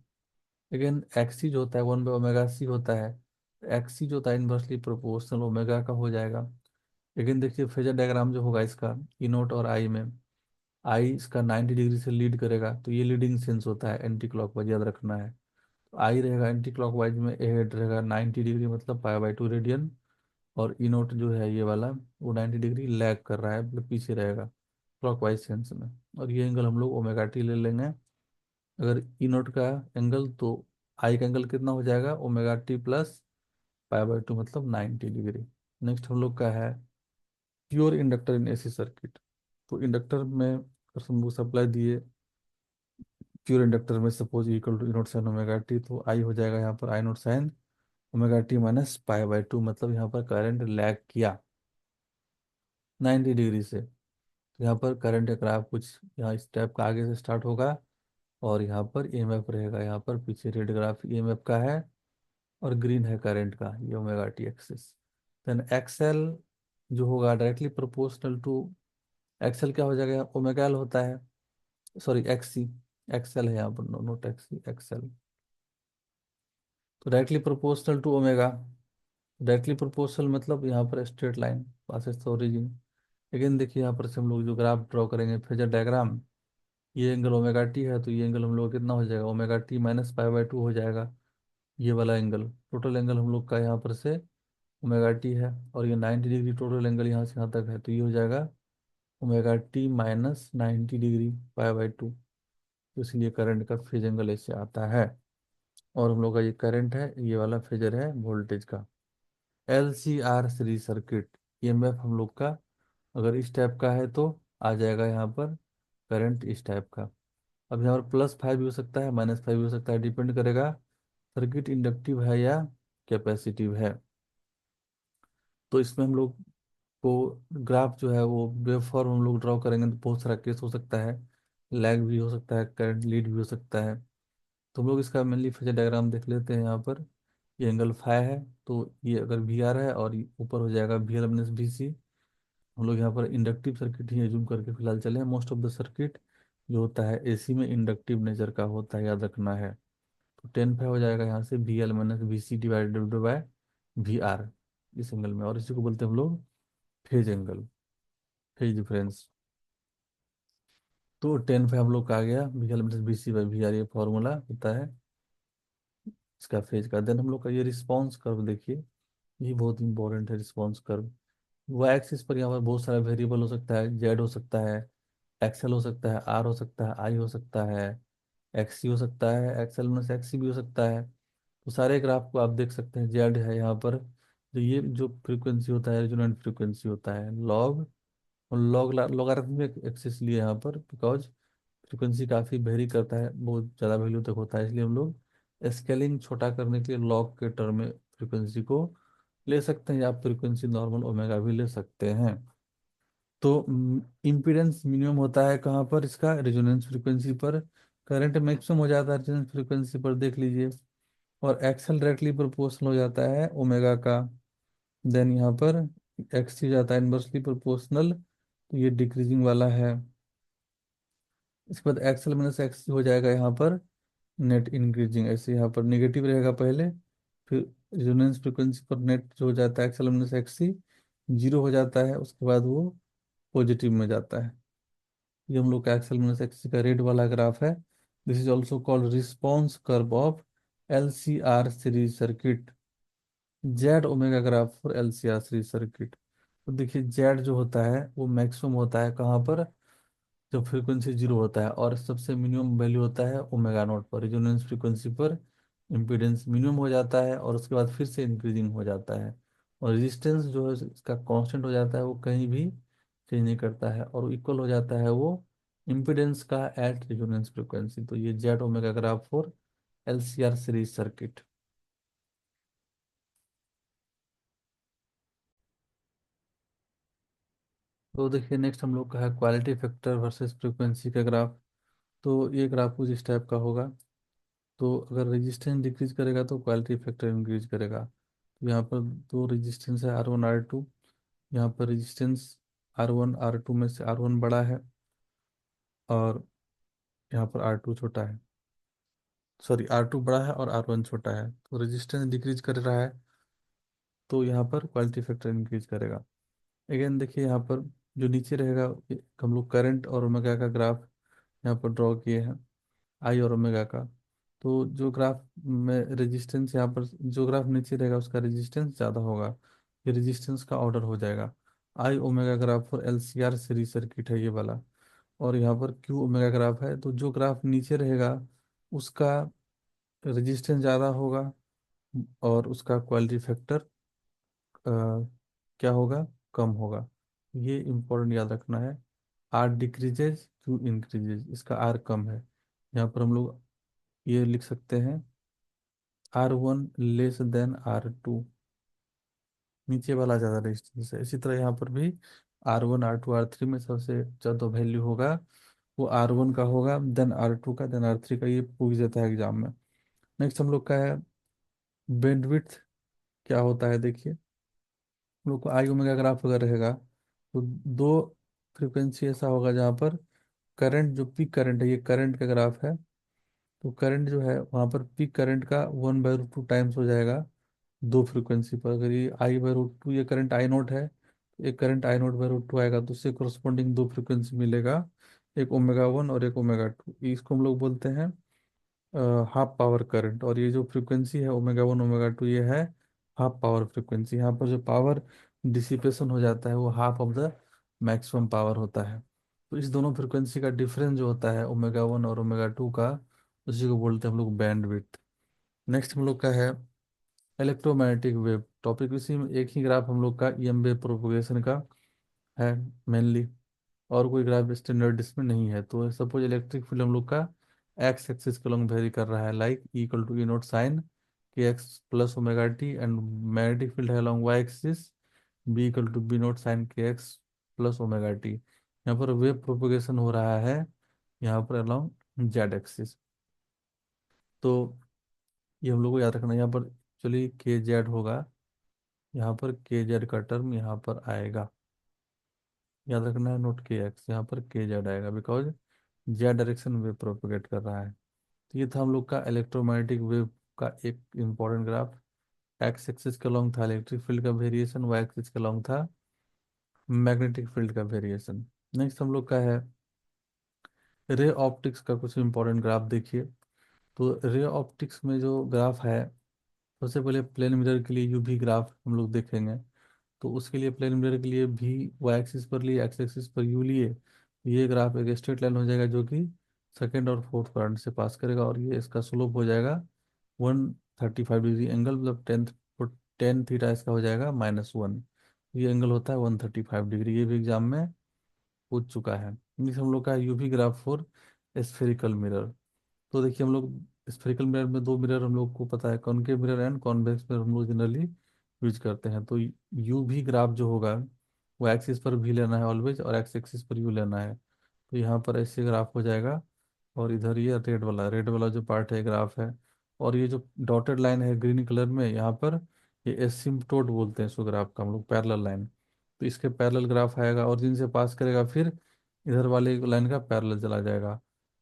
लेकिन एक्सी जो होता है वन बाय ओमेगा सी होता है, एक्सी जो होता है इन्वर्सली प्रोपोर्शनल ओमेगा का हो जाएगा। लेकिन देखिए फेजर डायग्राम जो होगा इसका ई नोट और आई में, आई इसका 90 डिग्री से लीड करेगा, तो ये लीडिंग सेंस होता है एंटी क्लॉकवाइज, याद रखना है। तो आई रहेगा एंटी क्लॉकवाइज में, ए हेड रहेगा 90 डिग्री मतलब पाई बाय टू रेडियन, और ई नोट जो है ये वाला वो 90 डिग्री लैग कर रहा है, मतलब पीछे रहेगा क्लॉकवाइज सेंस में। और ये एंगल हम लोग ओमेगा टी ले लेंगे। अगर ई नोट का एंगल, तो आई का एंगल कितना हो जाएगा, omega T plus pi by two मतलब 90 डिग्री। नेक्स्ट हम लोग का है pure inductor in AC circuit. तो इंडक्टर में अगर हम लोग सप्लाई दिए प्योर इंडक्टर में, suppose equal to E naught sine omega T, तो आई हो जाएगा यहाँ पर I naught sine omega T minus pi by two, मतलब यहाँ पर करंट लैग किया 90 डिग्री से। तो यहाँ पर करंट का ग्राफ कुछ यहाँ इस टाइप का आगे से स्टार्ट होगा, और यहाँ पर ईएमएफ रहेगा, यहाँ पर पीछे रेड ग्राफ ईएमएफ का है और ग्रीन है करंट का, ये omega t axis. Then XL जो होगा डायरेक्टली प्रोपोर्शनल टू, एक्सएल क्या हो जाएगा, ओमेगा एल होता है, सॉरी एक्सी, एक्सएल है यहाँ पर, नोट एक्सी, एक्सएल। तो directly proportional to omega, directly proportional मतलब यहाँ पर straight line passes the origin. लेकिन देखिए यहाँ पर से हम लोग जो ग्राफ ड्रॉ करेंगे फेजर डायग्राम, ये एंगल ओमेगा टी है, तो ये एंगल हम लोग कितना हो जाएगा, omega T minus pi by two हो जाएगा। ये वाला एंगल, टोटल एंगल हम लोग का यहाँ पर से ओमेगा टी है, और ये 90 डिग्री टोटल एंगल यहाँ से यहाँ तक है, तो ये हो जाएगा omega T minus 90 degree pi by to. तो इसलिए करंट का फेज एंगल ऐसे आता है। और हम लोग का ये करंट है, ये वाला फेजर है वोल्टेज का। L C R series circuit, EMF हम लोग का, अगर इस टाइप का है तो आ जाएगा यहाँ पर करंट इस टाइप का। अब यहाँ पर +5 भी हो सकता है, -5 भी हो सकता है, डिपेंड करेगा सर्किट इंडक्टिव है या कैपेसिटिव है। तो इसमें हम लोग को ग्राफ जो है वो वेव फॉर्म हम लोग ड्रॉ करेंगे तो बहुत सारा केस हो सकता है, लैग भी हो सकता है, करंट लीड भी हो सकता है। तो हम लोग इसका मेनली फेजर डायग्राम देख लेते हैं। यहाँ पर ये एंगल फाइ है, तो ये अगर वी आर है और ये ऊपर हो जाएगा V L minus V C. हम लोग यहाँ पर इंडक्टिव सर्किट ही एज्यूम करके फिलहाल चले हैं। मोस्ट ऑफ द सर्किट जो होता है एसी में इंडक्टिव नेचर का होता है, याद रखना है। तो 10 फाइ हो जाएगा यहाँ से V L minus V C divided by V R इस एंगल में, और इसी को बोलते हैं हम लोग फेज एंगल, फेज डिफरेंस। तो 10 फाइ हम लोग का आ गया, V L minus V C by V R, ये फॉर्मूला होता है इसका फेज का। देन हम लोग का ये रिस्पॉन्स कर्व देखिए, ये बहुत इंपॉर्टेंट है रिस्पॉन्स कर्व। वो एक्सिस पर यहाँ पर बहुत सारा वेरिएबल हो सकता है, जेड हो सकता है, एक्सएल हो सकता है, आर हो सकता है, आई हो सकता है, एक्सी हो सकता है, एक्सएल माइनस एक्सी भी हो सकता है। तो सारे ग्राफ को आप देख सकते हैं, जेड है यहाँ पर। तो ये जो फ्रीक्वेंसी होता है रेजोनेंट फ्रीक्वेंसी होता है लॉग, और लॉगरिथमिक एक्सिस लिए यहाँ पर, बिकॉज फ्रीक्वेंसी काफ़ी वेरी करता है, बहुत ज़्यादा वैल्यू तक होता है, इसलिए हम लोग स्केलिंग छोटा करने के लिए लॉग के टर्म में फ्रीक्वेंसी को ले सकते हैं, या फ्रीक्वेंसी नॉर्मल ओमेगा भी ले सकते हैं। तो इम्पीडेंस मिनिमम होता है कहाँ पर, इसका रेजोनेंस फ्रीक्वेंसी पर। करंट मैक्सिमम हो जाता है रेजोनेंस फ्रीक्वेंसी पर, देख लीजिए। और एक्सेल डायरेक्टली प्रोपोर्शनल हो जाता है ओमेगा का। देन यहाँ पर एक्स हो जाता है इन्वर्सली प्रोपोर्शनल, तो ये डिक्रीजिंग वाला है। इसके बाद एक्सेल माइनस एक्स हो जाएगा यहाँ पर नेट इंक्रीजिंग, ऐसे यहाँ पर नेगेटिव रहेगा पहले, फिर रेजोनेंस फ्रीक्वेंसी पर नेट जो हो जाता है एक्सेल माइनस एक्स सी, जीरो हो जाता है, उसके बाद वो पॉजिटिव में जाता है। ये हम लोग का एक्सेल माइनस एक्स सी का रेड वाला ग्राफ है। This is also called response curve of L C R series circuit, Z omega graph for L C R series circuit. तो देखिए जेड जो होता है वो मैक्सिमम होता है कहाँ पर, जब फ्रीक्वेंसी जीरो होता है, और सबसे मिनिमम वैल्यू होता है ओमेगा नॉट पर, रेजोनेंस फ्रीक्वेंसी पर इम्पीडेंस मिनिमम हो जाता है, और उसके बाद फिर से इंक्रीजिंग हो जाता है। और रेजिस्टेंस जो है इसका कांस्टेंट हो जाता है, वो कहीं भी चेंज नहीं करता है, और इक्वल हो जाता है वो इम्पीडेंस का एट रेजोनेंस फ्रीक्वेंसी। तो ये Z omega graph for L C R series circuit. तो देखिए नेक्स्ट हम लोग का है क्वालिटी फैक्टर वर्सेस फ्रीक्वेंसी का ग्राफ। तो ये ग्राफ कुछ इस टाइप का होगा। तो अगर रेजिस्टेंस डिक्रीज करेगा तो क्वालिटी फैक्टर इंक्रीज करेगा। तो यहाँ पर दो रेजिस्टेंस है R1 R2। यहाँ पर रेजिस्टेंस R1 R2 में से R1 बड़ा है, और यहाँ पर R2 छोटा है। सॉरी, R2 बड़ा है और R1 छोटा है, तो रेजिस्टेंस डिक्रीज कर रहा है, तो यहाँ पर क्वालिटी फैक्टर इंक्रीज करेगा। अगेन देखिए यहाँ पर जो नीचे रहेगा, हम लोग करंट और ओमेगा का ग्राफ यहाँ पर ड्रॉ किए हैं, आई और ओमेगा का। तो जो ग्राफ में रेजिस्टेंस यहाँ पर, जो ग्राफ नीचे रहेगा उसका रेजिस्टेंस ज़्यादा होगा, ये रेजिस्टेंस का ऑर्डर हो जाएगा। आई ओमेगा ग्राफ और L C R series circuit है ये वाला। और यहाँ पर क्यू ओमेगा ग्राफ है, तो जो ग्राफ नीचे रहेगा उसका रेजिस्टेंस ज़्यादा होगा, और उसका क्वालिटी फैक्टर क्या होगा, कम होगा। ये इम्पोर्टेंट याद रखना है। आर डिक्रीजेज क्यू इंक्रीजेज, इसका आर कम है। यहाँ पर हम लोग ये लिख सकते हैं R1 लेस देन R2, नीचे वाला ज़्यादा रेजिस्टेंस है। इसी तरह यहाँ पर भी R1 R2 R3 में सबसे ज़्यादा वैल्यू होगा वो R1 का होगा, देन R2 का, देन R3 का। ये पूछ देता है एग्जाम में। नेक्स्ट हम लोग का है बैंडविड्थ क्या होता है, देखिए। हम लोग को आई ओमेगा ग्राफ अगर रहेगा तो दो फ्रीक्वेंसी ऐसा होगा जहाँ पर करंट, जो पीक करंट है, ये करंट का ग्राफ है। तो करंट जो है वहाँ पर पीक करंट का 1/√2 टाइम्स हो जाएगा दो फ्रीक्वेंसी पर। अगर ये I/√2, ये करंट आई नोट है, तो एक करंट I0/√2 आएगा, तो उससे कोरस्पॉन्डिंग दो फ्रीक्वेंसी मिलेगा, एक ओमेगा 1 और एक ओमेगा 2। इसको हम लोग बोलते हैं हाफ पावर करंट। और ये जो फ्रीक्वेंसी है ओमेगा 1 ओमेगा 2, ये है हाफ पावर फ्रीक्वेंसी। यहाँ पर जो पावर डिसिपेशन हो जाता है वो half of the maximum power होता है। तो इस दोनों फ्रीक्वेंसी का डिफरेंस जो होता है ओमेगा 1 और ओमेगा 2 का, उसी को बोलते हैं हम लोग बैंड विड्थ। नेक्स्ट हम लोग का है इलेक्ट्रोमैग्नेटिक वेव टॉपिक। इसी में एक ही ग्राफ हम लोग का EM वेव प्रोपोगेशन का है मेनली, और कोई ग्राफ स्टैंडर्ड इसमें नहीं है। तो सपोज इलेक्ट्रिक फील्ड हम लोग का एक्स एक्सिस के लॉन्ग वेरी कर रहा है, like equal to E naught sine K X plus omega T, and magnetic field है along Y axis B equal to B naught sine K X plus omega T. यहाँ पर wave propagation हो रहा है यहाँ पर अलॉन्ग जेड एक्सिस। तो ये हम लोग को याद रखना है। यहाँ पर चलिए के जेड होगा, यहाँ पर के जेड का टर्म यहाँ पर आएगा, याद रखना है, नोट के एक्स, यहाँ पर के जेड आएगा, because Z direction wave propagate कर रहा है। तो ये था हम लोग का इलेक्ट्रोमैग्नेटिक वेव का एक इम्पॉर्टेंट ग्राफ। एक्स एक्सिस के लॉन्ग था इलेक्ट्रिक फील्ड का वेरिएशन, वाई एक्सिस के लॉन्ग था मैग्नेटिक फील्ड का वेरिएशन। नेक्स्ट हम लोग का है रे ऑप्टिक्स का कुछ इंपॉर्टेंट ग्राफ देखिए। तो रे ऑप्टिक्स में जो ग्राफ है, सबसे पहले प्लेन मिरर के लिए यूवी ग्राफ हम लोग देखेंगे। तो उसके लिए प्लेन मिरर के लिए भी वाई एक्सिस पर लिए, एक्स एक्सिस पर यू लिए, ये ग्राफ एक स्ट्रेट लाइन हो जाएगा जो कि सेकेंड और फोर्थ क्वाड्रेंट से पास करेगा, और ये इसका स्लोप हो जाएगा 135 डिग्री एंगल, मतलब 10 थीटा इसका हो जाएगा -1। ये एंगल होता है 135 डिग्री, ये भी एग्जाम में पूछ चुका है। नेक्स्ट हम लोग का UV graph for spherical mirror. तो देखिए हम लोग स्फेरिकल मिरर में दो मिरर हम लोग को पता है, concave mirror and convex mirror हम लोग जनरली यूज करते हैं। तो यू भी ग्राफ जो होगा वो एक्सिस पर भी लेना है ऑलवेज, और एक्स एक्सिस पर यू लेना है। तो यहाँ पर ऐसे ग्राफ हो जाएगा, और इधर ये रेड वाला जो पार्ट है ग्राफ है, और ये जो डॉटेड लाइन है ग्रीन कलर में यहाँ पर, ये एसिम्पटोट बोलते हैं इसको ग्राफ का हम लोग, पैरेलल लाइन। तो इसके पैरेलल ग्राफ आएगा, और जिनसे पास करेगा फिर इधर वाले लाइन का पैरेलल चला जाएगा।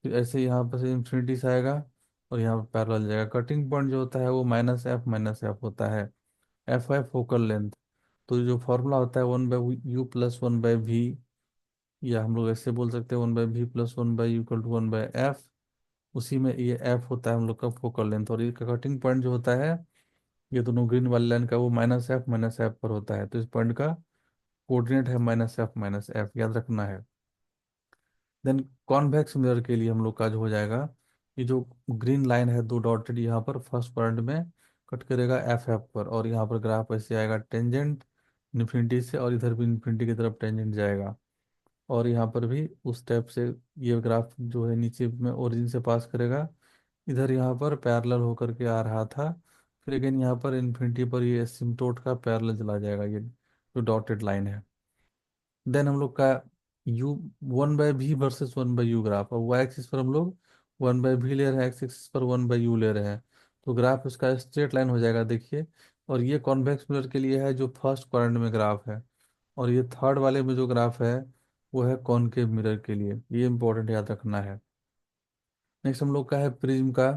फिर ऐसे यहाँ पर से इंफिनिटी से आएगा, और यहाँ पर पैरेलल जाएगा। कटिंग पॉइंट जो होता है वो -f होता है। एफ है फोकल लेंथ। तो जो फॉर्मूला होता है 1/u+1/v, या हम लोग ऐसे बोल सकते हैं 1/v+1/u=1/f। उसी में ये एफ होता है हम लोग का फोकल लेंथ, और ये कटिंग पॉइंट जो होता है ये दोनों ग्रीन वाली लाइन का वो -f पर होता है। तो इस पॉइंट का कोऑर्डिनेट है -f, याद रखना है। देन कॉन्वेक्स मिरर के लिए हम लोग का जो हो जाएगा, ये जो ग्रीन लाइन है दो डॉटेड यहाँ पर फर्स्ट पॉइंट में कट करेगा एफ पर, और यहाँ पर ग्राफ ऐसे आएगा टेंजेंट इन्फिनिटी से, और इधर भी इन्फिनिटी की तरफ टेंजेंट जाएगा। और यहाँ पर भी उस टाइप से ये ग्राफ जो है नीचे में ओरिजिन से पास करेगा, इधर यहाँ पर पैरेलल होकर के आ रहा था, फिर अगेन यहाँ पर इन्फिनिटी पर ये एसिम्पटोट का पैरेलल चला जाएगा, ये जो डॉटेड लाइन है। देन हम लोग का you 1/v versus 1/u graph, और वाई एक्सिस पर हम लोग 1/v ले रहे हैं, एक्स एक्सिस पर 1/u ले रहे हैं। तो ग्राफ इसका स्ट्रेट लाइन हो जाएगा देखिए। और ये कॉन्वेक्स मिरर के लिए है जो फर्स्ट क्वाड्रेंट में ग्राफ है, और ये थर्ड वाले में जो ग्राफ है वो है कॉनकेव मिरर के लिए, ये इंपॉर्टेंट याद रखना है। नेक्स्ट हम लोग का है प्रिज्म का।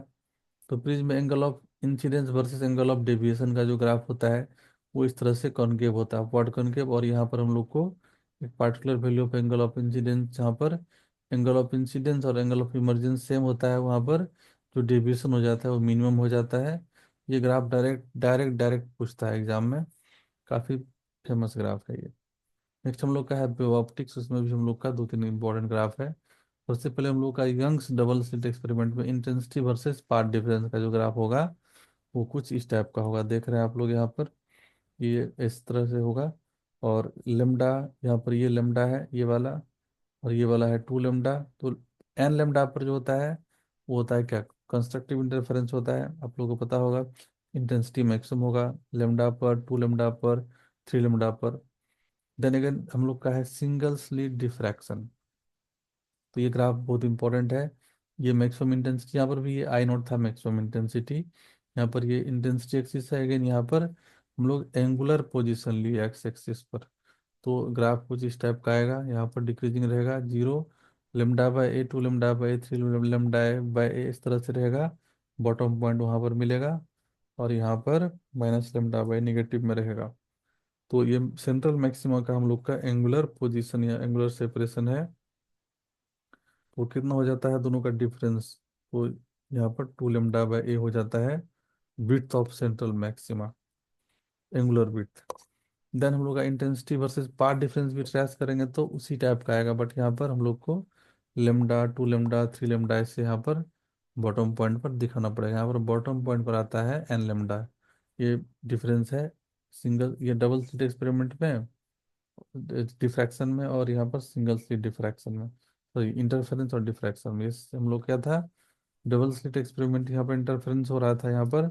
तो प्रिज्म में angle of incidence versus angle of deviation का जो ग्राफ होता है वो इस तरह से कॉनकेव होता है, अपवर्ड कॉनकेव। और यहाँ पर हम लोग को एक particular value of angle of incidence, जहाँ पर एंगल ऑफ इंसिडेंस और एंगल ऑफ इमर्जेंस सेम होता है, वहाँ पर जो डेविएशन हो जाता है वो मिनिमम हो जाता है। ये ग्राफ डायरेक्ट डायरेक्ट डायरेक्ट पूछता है एग्जाम में, काफ़ी फेमस ग्राफ है ये। नेक्स्ट हम लोग का है वेव ऑप्टिक्स, उसमें भी हम लोग का दो तीन इंपॉर्टेंट ग्राफ है। सबसे पहले हम लोग का यंग्स डबल स्लिट एक्सपेरिमेंट में इंटेंसिटी वर्सेस पाथ डिफरेंस का जो ग्राफ होगा वो कुछ इस टाइप का होगा, देख रहे हैं आप लोग यहाँ पर, ये इस तरह से होगा। और लेमडा, यहाँ पर ये लेमडा है ये वाला, और ये वाला है 2 लेमडा। तो एन लेमडा पर जो होता है वो होता है क्या, कंस्ट्रक्टिव इंटरफेरेंस होता है, आप लोगों को पता होगा। इंटेंसिटी मैक्सिमम होगा लेमडा पर, 2 लेमडा पर, 3 लेमडा पर। देन अगेन हम लोग का है सिंगल स्लिट डिफ्रैक्शन। तो ये ग्राफ बहुत इंपॉर्टेंट है। ये मैक्सिमम इंटेंसिटी, यहाँ पर भी ये आई नोट था मैक्सिमम इंटेंसिटी, यहाँ पर ये इंटेंसिटी एक्सिस है। अगेन यहाँ पर हम लोग एंगुलर पोजीशन लिए एक्स एक्सिस पर। तो ग्राफ कुछ इस टाइप का आएगा, यहाँ पर डिक्रीजिंग रहेगा 0 लेमडा/a, 2 लेमडा/a, 3 लेमडा/a, इस तरह से रहेगा। बॉटम पॉइंट वहाँ पर मिलेगा, और यहाँ पर -लेमडा/a निगेटिव में रहेगा। तो ये सेंट्रल मैक्सिमा का हम लोग का एंगुलर पोजीशन या एंगुलर सेपरेशन है। तो कितना हो जाता है दोनों का डिफरेंस, तो यहाँ पर 2 लेमडा/a हो जाता है width of central maxima, angular width. Then हम लोग का इंटेंसिटी वर्सेस पाथ डिफरेंस भी ट्रेस करेंगे तो उसी टाइप का आएगा, बट यहाँ पर हम लोग को लेमडा, 2 लेमडा, 3 लेमडा ऐसे यहाँ पर बॉटम पॉइंट पर दिखाना पड़ेगा। यहाँ पर बॉटम पॉइंट पर आता है n लेमडा, ये डिफरेंस है सिंगल, ये डबल स्लिट एक्सपेरिमेंट में डिफ्रैक्शन में, और यहाँ पर सिंगल स्लिट डिफ्रैक्शन में, सॉरी इंटरफेरेंस और डिफ्रैक्शन में। इस हम लोग क्या था, डबल स्लिट एक्सपेरिमेंट, यहाँ पर इंटरफेरेंस हो रहा था, यहाँ पर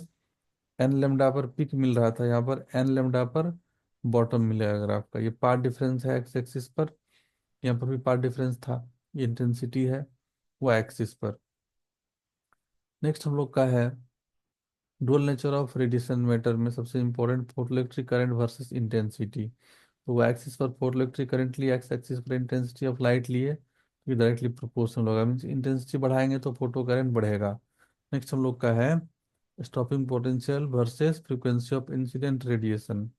एन लेमडा पर पिक मिल रहा था, यहाँ पर एन लेमडा पर बॉटम मिलेगा ग्राफ का। ये पार्ट डिफरेंस है एक्स एक्सिस पर, यहाँ पर भी पार्ट डिफरेंस था। ये इंटेंसिटी है वो एक्सिस पर। नेक्स्ट हम लोग का है dual nature of radiation matter में सबसे important photoelectric current versus intensity. तो वो एक्सिस पर फोटोइलेक्ट्रिक करंट लिए, एक्स एक्सिस पर इंटेंसिटी ऑफ लाइट लिए, तो ये डायरेक्टली प्रोपोर्शनल होगा, मीन्स इंटेंसिटी बढ़ाएंगे तो फोटो करंट बढ़ेगा। नेक्स्ट हम लोग का है stopping potential versus frequency of incident radiation.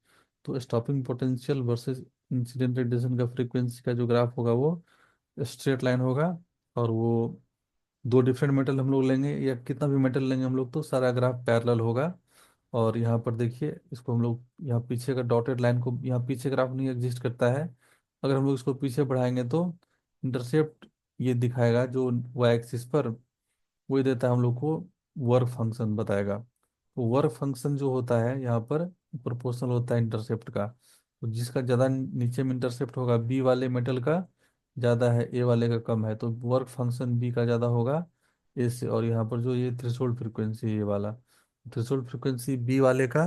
तो stopping potential versus incident radiation का फ्रीक्वेंसी का जो ग्राफ होगा वो स्ट्रेट लाइन होगा, और वो दो डिफरेंट मेटल हम लोग लेंगे या कितना भी मेटल लेंगे हम लोग तो सारा ग्राफ पैरेलल होगा। और यहाँ पर देखिए इसको हम लोग यहाँ पीछे का डॉटेड लाइन को, यहाँ पीछे ग्राफ नहीं एग्जिस्ट करता है, अगर हम लोग इसको पीछे बढ़ाएंगे तो इंटरसेप्ट ये दिखाएगा जो वाई एक्सिस पर, वही देता है हम लोग को वर्क फंक्शन बताएगा। तो वर्क फंक्शन जो होता है यहाँ पर प्रोपोर्शनल होता है इंटरसेप्ट का। तो जिसका ज़्यादा नीचे में इंटरसेप्ट होगा बी वाले मेटल का ज़्यादा है, ए वाले का कम है, तो वर्क फंक्शन बी का ज़्यादा होगा ए से। और यहाँ पर जो ये थ्रेशोल्ड फ्रिक्वेंसी ये वाला, थ्रेशोल्ड फ्रिक्वेंसी बी वाले का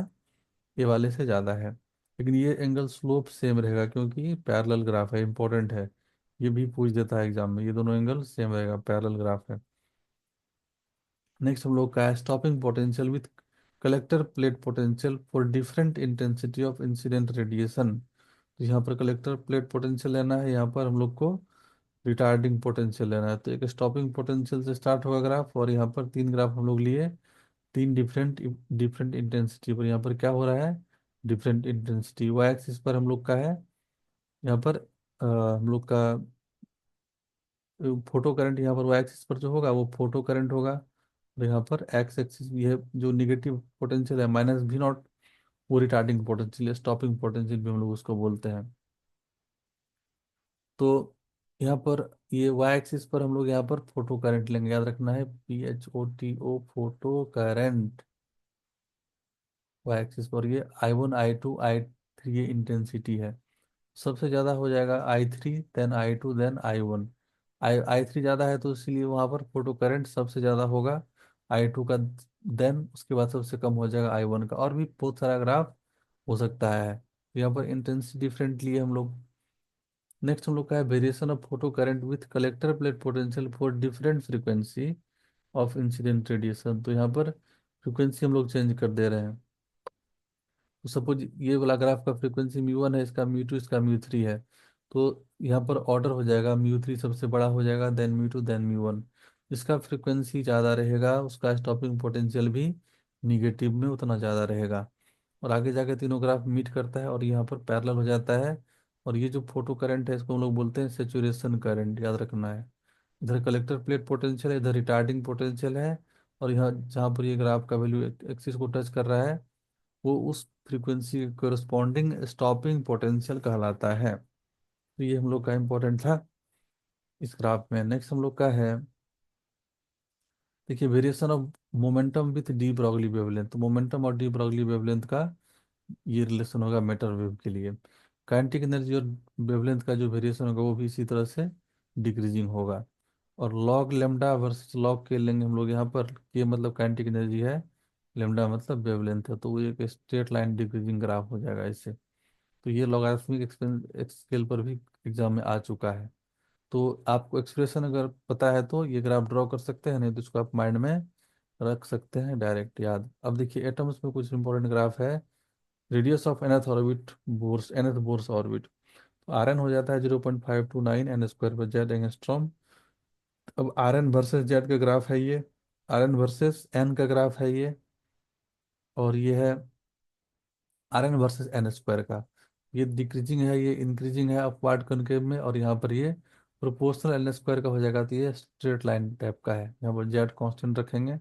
ए वाले से ज़्यादा है। लेकिन ये एंगल स्लोप सेम रहेगा क्योंकि पैरेलल ग्राफ है, इंपॉर्टेंट है, ये भी पूछ देता है एग्जाम में, ये दोनों एंगल सेम रहेगा, पैरेलल ग्राफ है। नेक्स्ट हम लोग का है stopping potential with collector plate potential for different intensity of incident radiation. तो यहाँ पर कलेक्टर प्लेट पोटेंशियल लेना है, यहाँ पर हम लोग को रिटार्डिंग पोटेंशियल लेना है। तो एक स्टॉपिंग पोटेंशियल से स्टार्ट होगा ग्राफ, और यहाँ पर तीन ग्राफ हम लोग लिए, तीन डिफरेंट डिफरेंट इंटेंसिटी पर। यहाँ पर क्या हो रहा है, डिफरेंट इंटेंसिटी वाई एक्सिस पर हम लोग का है, यहाँ पर हम लोग का फोटो करंट, यहाँ पर वाई एक्सिस पर जो होगा वो फोटो करंट होगा, और यहाँ पर एक्स एक्सिस ये जो निगेटिव पोटेंशियल है -V0, वो रिटार्डिंग पोटेंशियल, स्टॉपिंग पोटेंशियल भी हम लोग उसको बोलते हैं। तो यहाँ पर ये वाई एक्सिस पर हम लोग यहाँ पर फोटो करंट लेंगे, याद रखना है PHOTO photo current. Y axis पर ये I1 I2 I3 ये इंटेंसिटी है। सबसे ज़्यादा हो जाएगा I3, then I2, then I1। I three ज़्यादा है तो इसीलिए वहाँ पर फोटो करंट सबसे ज़्यादा होगा, I2 का, देन उसके बाद सबसे कम हो जाएगा I1 का। और भी बहुत सारा ग्राफ हो सकता है, यहाँ पर इंटेंसिटी डिफरेंट लिए हम लोग। नेक्स्ट हम लोग का है variation of photo current with collector plate potential for different frequency of incident radiation. तो यहाँ पर फ्रीक्वेंसी हम लोग चेंज कर दे रहे हैं। तो सपोज ये वाला ग्राफ का फ्रीक्वेंसी म्यू 1 है, इसका म्यू 2, इसका म्यू 3 है, तो यहाँ पर ऑर्डर हो जाएगा, म्यू 3 सबसे बड़ा हो जाएगा, देन म्यू 2, देन म्यू 1। जिसका फ्रीक्वेंसी ज़्यादा रहेगा उसका स्टॉपिंग पोटेंशियल भी निगेटिव में उतना ज़्यादा रहेगा। और आगे जाके तीनों ग्राफ मीट करता है और यहाँ पर पैरेलल हो जाता है। और ये जो फोटो करंट है इसको हम लोग बोलते हैं सेचुरेशन करंट, याद रखना है। इधर कलेक्टर प्लेट पोटेंशियल है, इधर रिटार्डिंग पोटेंशियल है, और यहाँ जहाँ पर ये ग्राफ का वैल्यू एक्सिस को टच कर रहा है वो उस फ्रीक्वेंसी के कोरस्पॉन्डिंग स्टॉपिंग पोटेंशियल कहलाता है। तो ये हम लोग का इम्पोर्टेंट था इस ग्राफ में। नेक्स्ट हम लोग का है, देखिए variation of momentum with de Broglie wavelength. तो मोमेंटम और डी ब्रॉगली वेवलेंथ का ये रिलेशन होगा मैटर वेव के लिए। काइनेटिक एनर्जी और वेवलेंथ का जो वेरिएशन होगा वो भी इसी तरह से डिक्रीजिंग होगा। और लॉग लेमडा वर्सेस लॉग के लेंगे हम लोग यहाँ पर, के मतलब काइनेटिक एनर्जी है, लेमडा मतलब वेवलेंथ है, तो वो एक स्ट्रेट लाइन डिक्रीजिंग ग्राफ हो जाएगा इससे। तो ये लॉगरिथमिक स्केल पर भी एग्जाम में आ चुका है। तो आपको एक्सप्रेशन अगर पता है तो ये ग्राफ ड्रॉ कर सकते हैं, नहीं तो इसको आप माइंड में रख सकते हैं डायरेक्ट याद। अब देखिए एटम्स में कुछ इंपॉर्टेंट ग्राफ है। Radius of nth orbit, Bohr's nth Bohr's orbit, तो Rn हो जाता है 0.529 n square per Z angstrom. अब Rn वर्सेस जेड का ग्राफ है ये, Rn वर्सेस एन का ग्राफ है ये, और ये है Rn वर्सेस एन स्क्वायर का। ये डिक्रीजिंग है, ये इंक्रीजिंग है अपवार्ड कनकेव में, और यहाँ पर ये प्रोपोर्शनल एन स्क्वायर का हो जाएगा, तो ये स्ट्रेट लाइन टाइप का है, यहाँ पर जेड कांस्टेंट रखेंगे।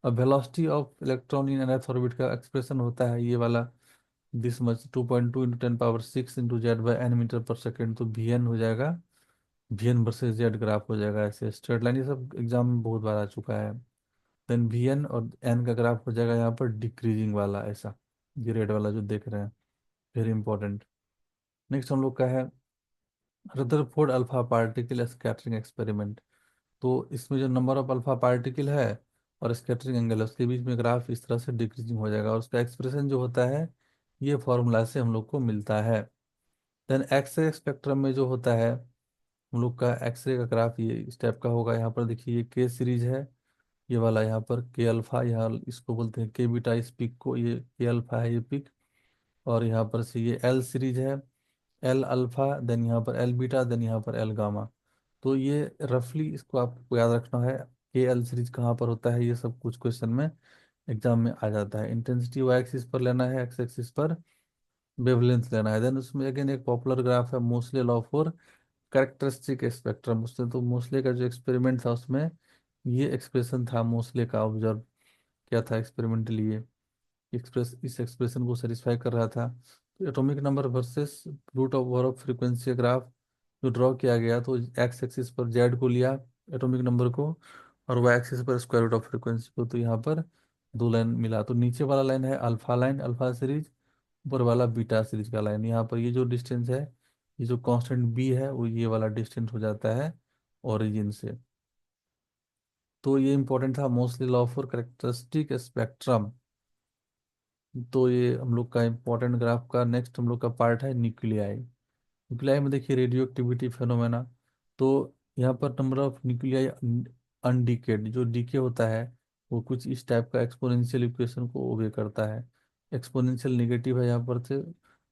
अब velocity of electron in nth orbit का एक्सप्रेशन होता है ये वाला, this much 2.2 into 10 power 6 into Z by n metre per second. तो Vn हो जाएगा, Vn वर्सेस जेड ग्राफ हो जाएगा ऐसे स्ट्रेट लाइन, ये सब एग्जाम में बहुत बार आ चुका है। देन Vn और एन का ग्राफ हो जाएगा यहाँ पर डिक्रीजिंग वाला ऐसा, ये रेड वाला जो देख रहे हैं, वेरी इंपॉर्टेंट। नेक्स्ट हम लोग का है Rutherford alpha particle scattering experiment. तो इसमें जो नंबर ऑफ अल्फा पार्टिकल है और स्कैटरिंग एंगल है उसके बीच में ग्राफ इस तरह से डिक्रीजिंग हो जाएगा, और उसका एक्सप्रेशन जो होता है ये फॉर्मूला से हम लोग को मिलता है। देन एक्सरे स्पेक्ट्रम में जो होता है हम लोग का एक्सरे का ग्राफ ये इस टाइप का होगा। यहाँ पर देखिए ये के सीरीज है, ये वाला यहाँ पर के अल्फा, यहाँ इसको बोलते हैं के बीटा, इस पिक को, ये के अल्फा है ये पिक। और यहाँ पर से ये एल सीरीज है, एल अल्फा, देन यहाँ पर एल बीटा, देन यहाँ पर एल गामा। तो ये रफली इसको आपको याद रखना है, के एल सीरीज कहाँ पर होता है, ये सब कुछ क्वेश्चन में एग्जाम में आ जाता है। इंटेंसिटी वाई एक्सिस पर लेना है, एक्स एक्सिस पर वेवलेंथ लेना है। देन उसमें अगेन एक पॉपुलर ग्राफ है Mosle law for characteristic spectrum. उसने तो मोसले का जो एक्सपेरिमेंट था उसमें ये एक्सप्रेशन था मोसले का, ऑब्जर्व किया था एक्सपेरिमेंटली ये एक्सप्रेस, इस एक्सप्रेशन को सेटिस्फाई कर रहा था। तो atomic number versus root of over of frequency graph जो ड्रॉ किया गया, तो एक्स एक्सिस पर जेड को लिया एटॉमिक नंबर को, और वाई एक्सिस पर स्क्वायर रूट ऑफ फ्रीक्वेंसी को। तो यहाँ पर दो लाइन मिला, तो नीचे वाला लाइन है अल्फा लाइन, अल्फा सीरीज, ऊपर वाला बीटा सीरीज का लाइन। यहाँ पर ये जो डिस्टेंस है, ये जो कांस्टेंट बी है, वो ये वाला डिस्टेंस हो जाता है ओरिजिन से। तो ये इंपॉर्टेंट था mostly law for characteristic spectrum. तो ये हम लोग का इम्पोर्टेंट ग्राफ का नेक्स्ट हम लोग का पार्ट है न्यूक्लियाई। न्यूक्लियाई में देखिए रेडियो एक्टिविटी फेनोमेना। तो यहाँ पर नंबर ऑफ न्यूक्लियाई अनडिकेड, जो डीके होता है वो कुछ इस टाइप का एक्सपोनेंशियल इक्वेशन को ओबे करता है। एक्सपोनेंशियल नेगेटिव है यहाँ पर से।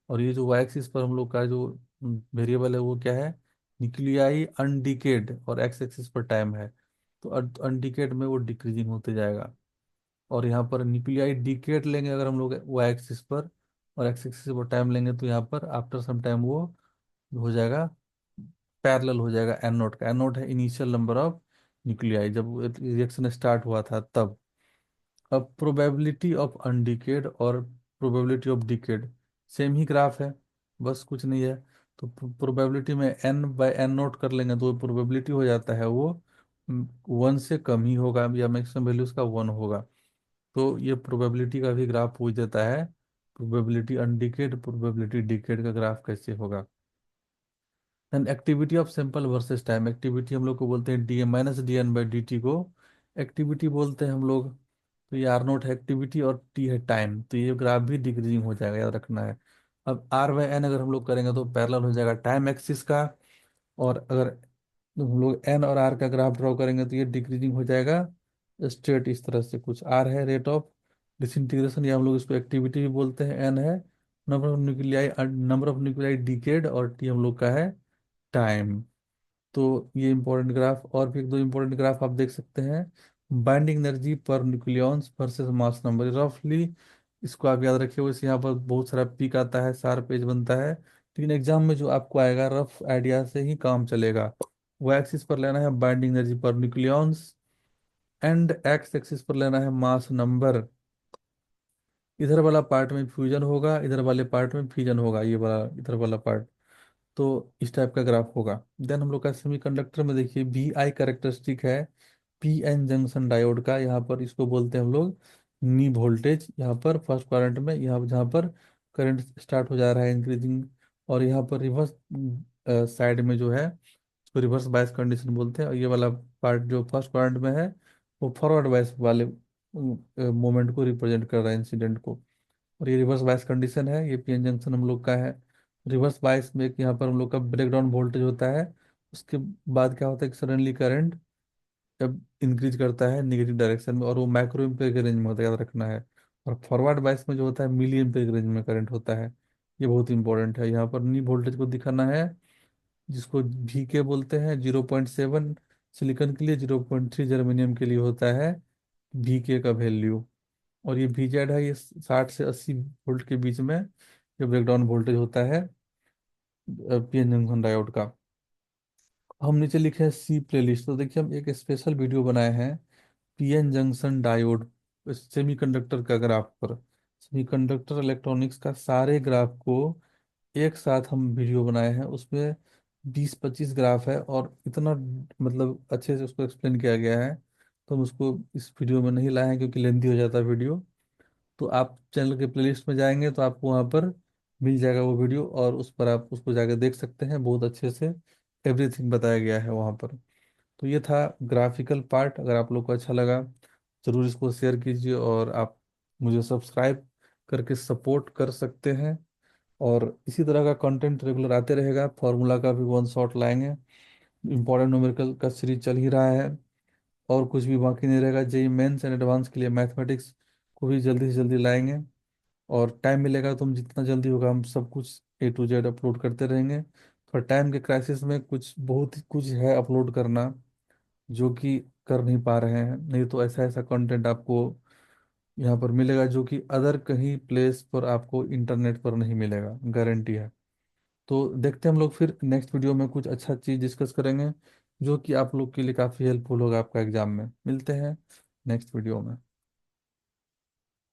और ये जो वाई एक्सिस पर हम लोग का जो वेरिएबल है वो क्या है, न्यूक्लियाई अनडिकेड, और एक्स एक्सिस पर टाइम है। तो अनडिकेड में वो डिक्रीजिंग होते जाएगा। और यहाँ पर न्यूक्लियाई डिकेट लेंगे अगर हम लोग वाई एक्सिस पर, और एक्स एक्सिस पर टाइम लेंगे, तो यहाँ पर आफ्टर सम टाइम वो हो जाएगा पैरेलल हो जाएगा एन नोट का। एन नोट है इनिशियल नंबर ऑफ न्यूक्लियाई, जब रिएक्शन स्टार्ट हुआ था तब। अब प्रोबेबिलिटी ऑफ अनडिकेड और probability of decade same he graph है, बस कुछ नहीं है। तो प्रोबेबिलिटी में एन बाय एन नोट कर लेंगे तो प्रोबेबिलिटी हो जाता है वो वन से कम ही होगा, या मैक्सिमम वैल्यू उसका वन होगा। तो ये प्रोबेबिलिटी का भी ग्राफ पूछ देता है, प्रोबेबिलिटी अनडिकेड प्रोबेबिलिटी डिकेड का ग्राफ कैसे होगा। And activity of sample versus time, activity हम लोग को बोलते हैं d m minus d n by d t को एक्टिविटी बोलते हैं हम लोग। तो ये आर नोट है एक्टिविटी और टी है टाइम, तो ये ग्राफ भी डिक्रीजिंग हो जाएगा, याद रखना है। अब आर बाई एन अगर हम लोग करेंगे तो पैरेलल हो जाएगा टाइम एक्सिस का। और अगर हम लोग एन और आर का ग्राफ ड्रॉ करेंगे तो ये डिक्रीजिंग हो जाएगा स्ट्रेट इस तरह से। कुछ आर है रेट ऑफ डिसइंटीग्रेशन, या हम लोग इसको एक्टिविटी भी बोलते हैं, एन है नंबर ऑफ न्यूक्लियाई डिकेड, और टी हम लोग का है टाइम। तो ये इंपॉर्टेंट ग्राफ, और भी एक दो इंपॉर्टेंट ग्राफ आप देख सकते हैं। बाइंडिंग एनर्जी पर न्यूक्लियॉन्स वर्सेस मास नंबर, रफली इसको आप याद रखिए। वैसे यहाँ पर बहुत सारा पिक आता है, सारा पेज बनता है, लेकिन एग्जाम में जो आपको आएगा रफ आइडिया से ही काम चलेगा। वो एक्सिस पर लेना है बाइंडिंग एनर्जी पर न्यूक्लियॉन्स, एंड एक्स एक्सिस पर लेना है मास नंबर। इधर वाला पार्ट में फ्यूजन होगा, इधर वाले पार्ट में फ्यूजन होगा, ये वाला इधर वाला पार्ट। तो इस टाइप का ग्राफ होगा। देन हम लोग का सेमीकंडक्टर में देखिए वी आई कैरेक्टरिस्टिक है पी एन जंक्शन डायोड का। यहाँ पर इसको बोलते हैं हम लोग नी वोल्टेज, यहाँ पर फर्स्ट क्वाड्रेंट में, यहाँ जहाँ पर करंट स्टार्ट हो जा रहा है इंक्रीजिंग। और यहाँ पर रिवर्स साइड में जो है उसको रिवर्स बायस कंडीशन बोलते हैं। और ये वाला पार्ट जो फर्स्ट क्वाड्रेंट में है वो फॉरवर्ड बायस वाले मोमेंट को रिप्रेजेंट कर रहा है, इंसिडेंट को। और ये रिवर्स बायस कंडीशन है, ये पीएन जंक्शन हम लोग का है। रिवर्स बायस में एक यहाँ पर हम लोग का ब्रेकडाउन वोल्टेज होता है। उसके बाद क्या होता है कि सडनली करंट जब इंक्रीज करता है नेगेटिव डायरेक्शन में, और वो माइक्रो एम्पेयर के रेंज में होता है, याद रखना है। और फॉरवर्ड बायस में जो होता है मिली एम्पेयर के रेंज में करंट होता है। ये बहुत इंपॉर्टेंट है, यहाँ पर नी वोल्टेज को दिखाना है, जिसको वी के बोलते हैं। 0.7 सिलिकॉन के लिए, 0.3 जर्मेनियम के लिए होता है वी के का वैल्यू। और ये वी जेड है, ये 60 से 80 वोल्ट के बीच में ये ब्रेकडाउन वोल्टेज होता है पीएन जंक्शन डायोड का। हम नीचे लिखे हैं सी प्लेलिस्ट, तो देखिए हम एक स्पेशल वीडियो बनाए हैं पीएन जंक्शन डायोड सेमीकंडक्टर का ग्राफ पर। सेमीकंडक्टर इलेक्ट्रॉनिक्स का सारे ग्राफ को एक साथ हम वीडियो बनाए हैं, उसमें 20-25 ग्राफ है, और इतना मतलब अच्छे से उसको एक्सप्लेन किया गया है। तो हम उसको इस वीडियो में नहीं लाए हैं क्योंकि लेंथी हो जाता है वीडियो। तो आप चैनल के प्लेलिस्ट में जाएंगे तो आपको वहाँ पर मिल जाएगा वो वीडियो, और उस पर आप उसको जाकर देख सकते हैं, बहुत अच्छे से एवरीथिंग बताया गया है वहाँ पर। तो ये था ग्राफिकल पार्ट। अगर आप लोग को अच्छा लगा जरूर इसको शेयर कीजिए, और आप मुझे सब्सक्राइब करके सपोर्ट कर सकते हैं। और इसी तरह का कंटेंट रेगुलर आते रहेगा। फॉर्मूला का भी वन शॉट लाएंगे, इंपॉर्टेंट न्यूमेरिकल का सीरीज चल ही रहा है, और कुछ भी बाकी नहीं रहेगा। जेई मेंस एंड एडवांस के लिए मैथमेटिक्स को भी जल्दी से जल्दी लाएंगे, और टाइम मिलेगा तो हम जितना जल्दी होगा हम सब कुछ A to Z अपलोड करते रहेंगे। पर टाइम के क्राइसिस में कुछ बहुत ही कुछ है अपलोड करना जो कि कर नहीं पा रहे हैं। नहीं तो ऐसा ऐसा कंटेंट आपको यहाँ पर मिलेगा जो कि अदर कहीं प्लेस पर आपको इंटरनेट पर नहीं मिलेगा, गारंटी है। तो देखते हैं हम लोग फिर नेक्स्ट वीडियो में कुछ अच्छा चीज़ डिस्कस करेंगे जो कि आप लोग के लिए काफ़ी हेल्पफुल होगा आपका एग्जाम में। मिलते हैं नेक्स्ट वीडियो में।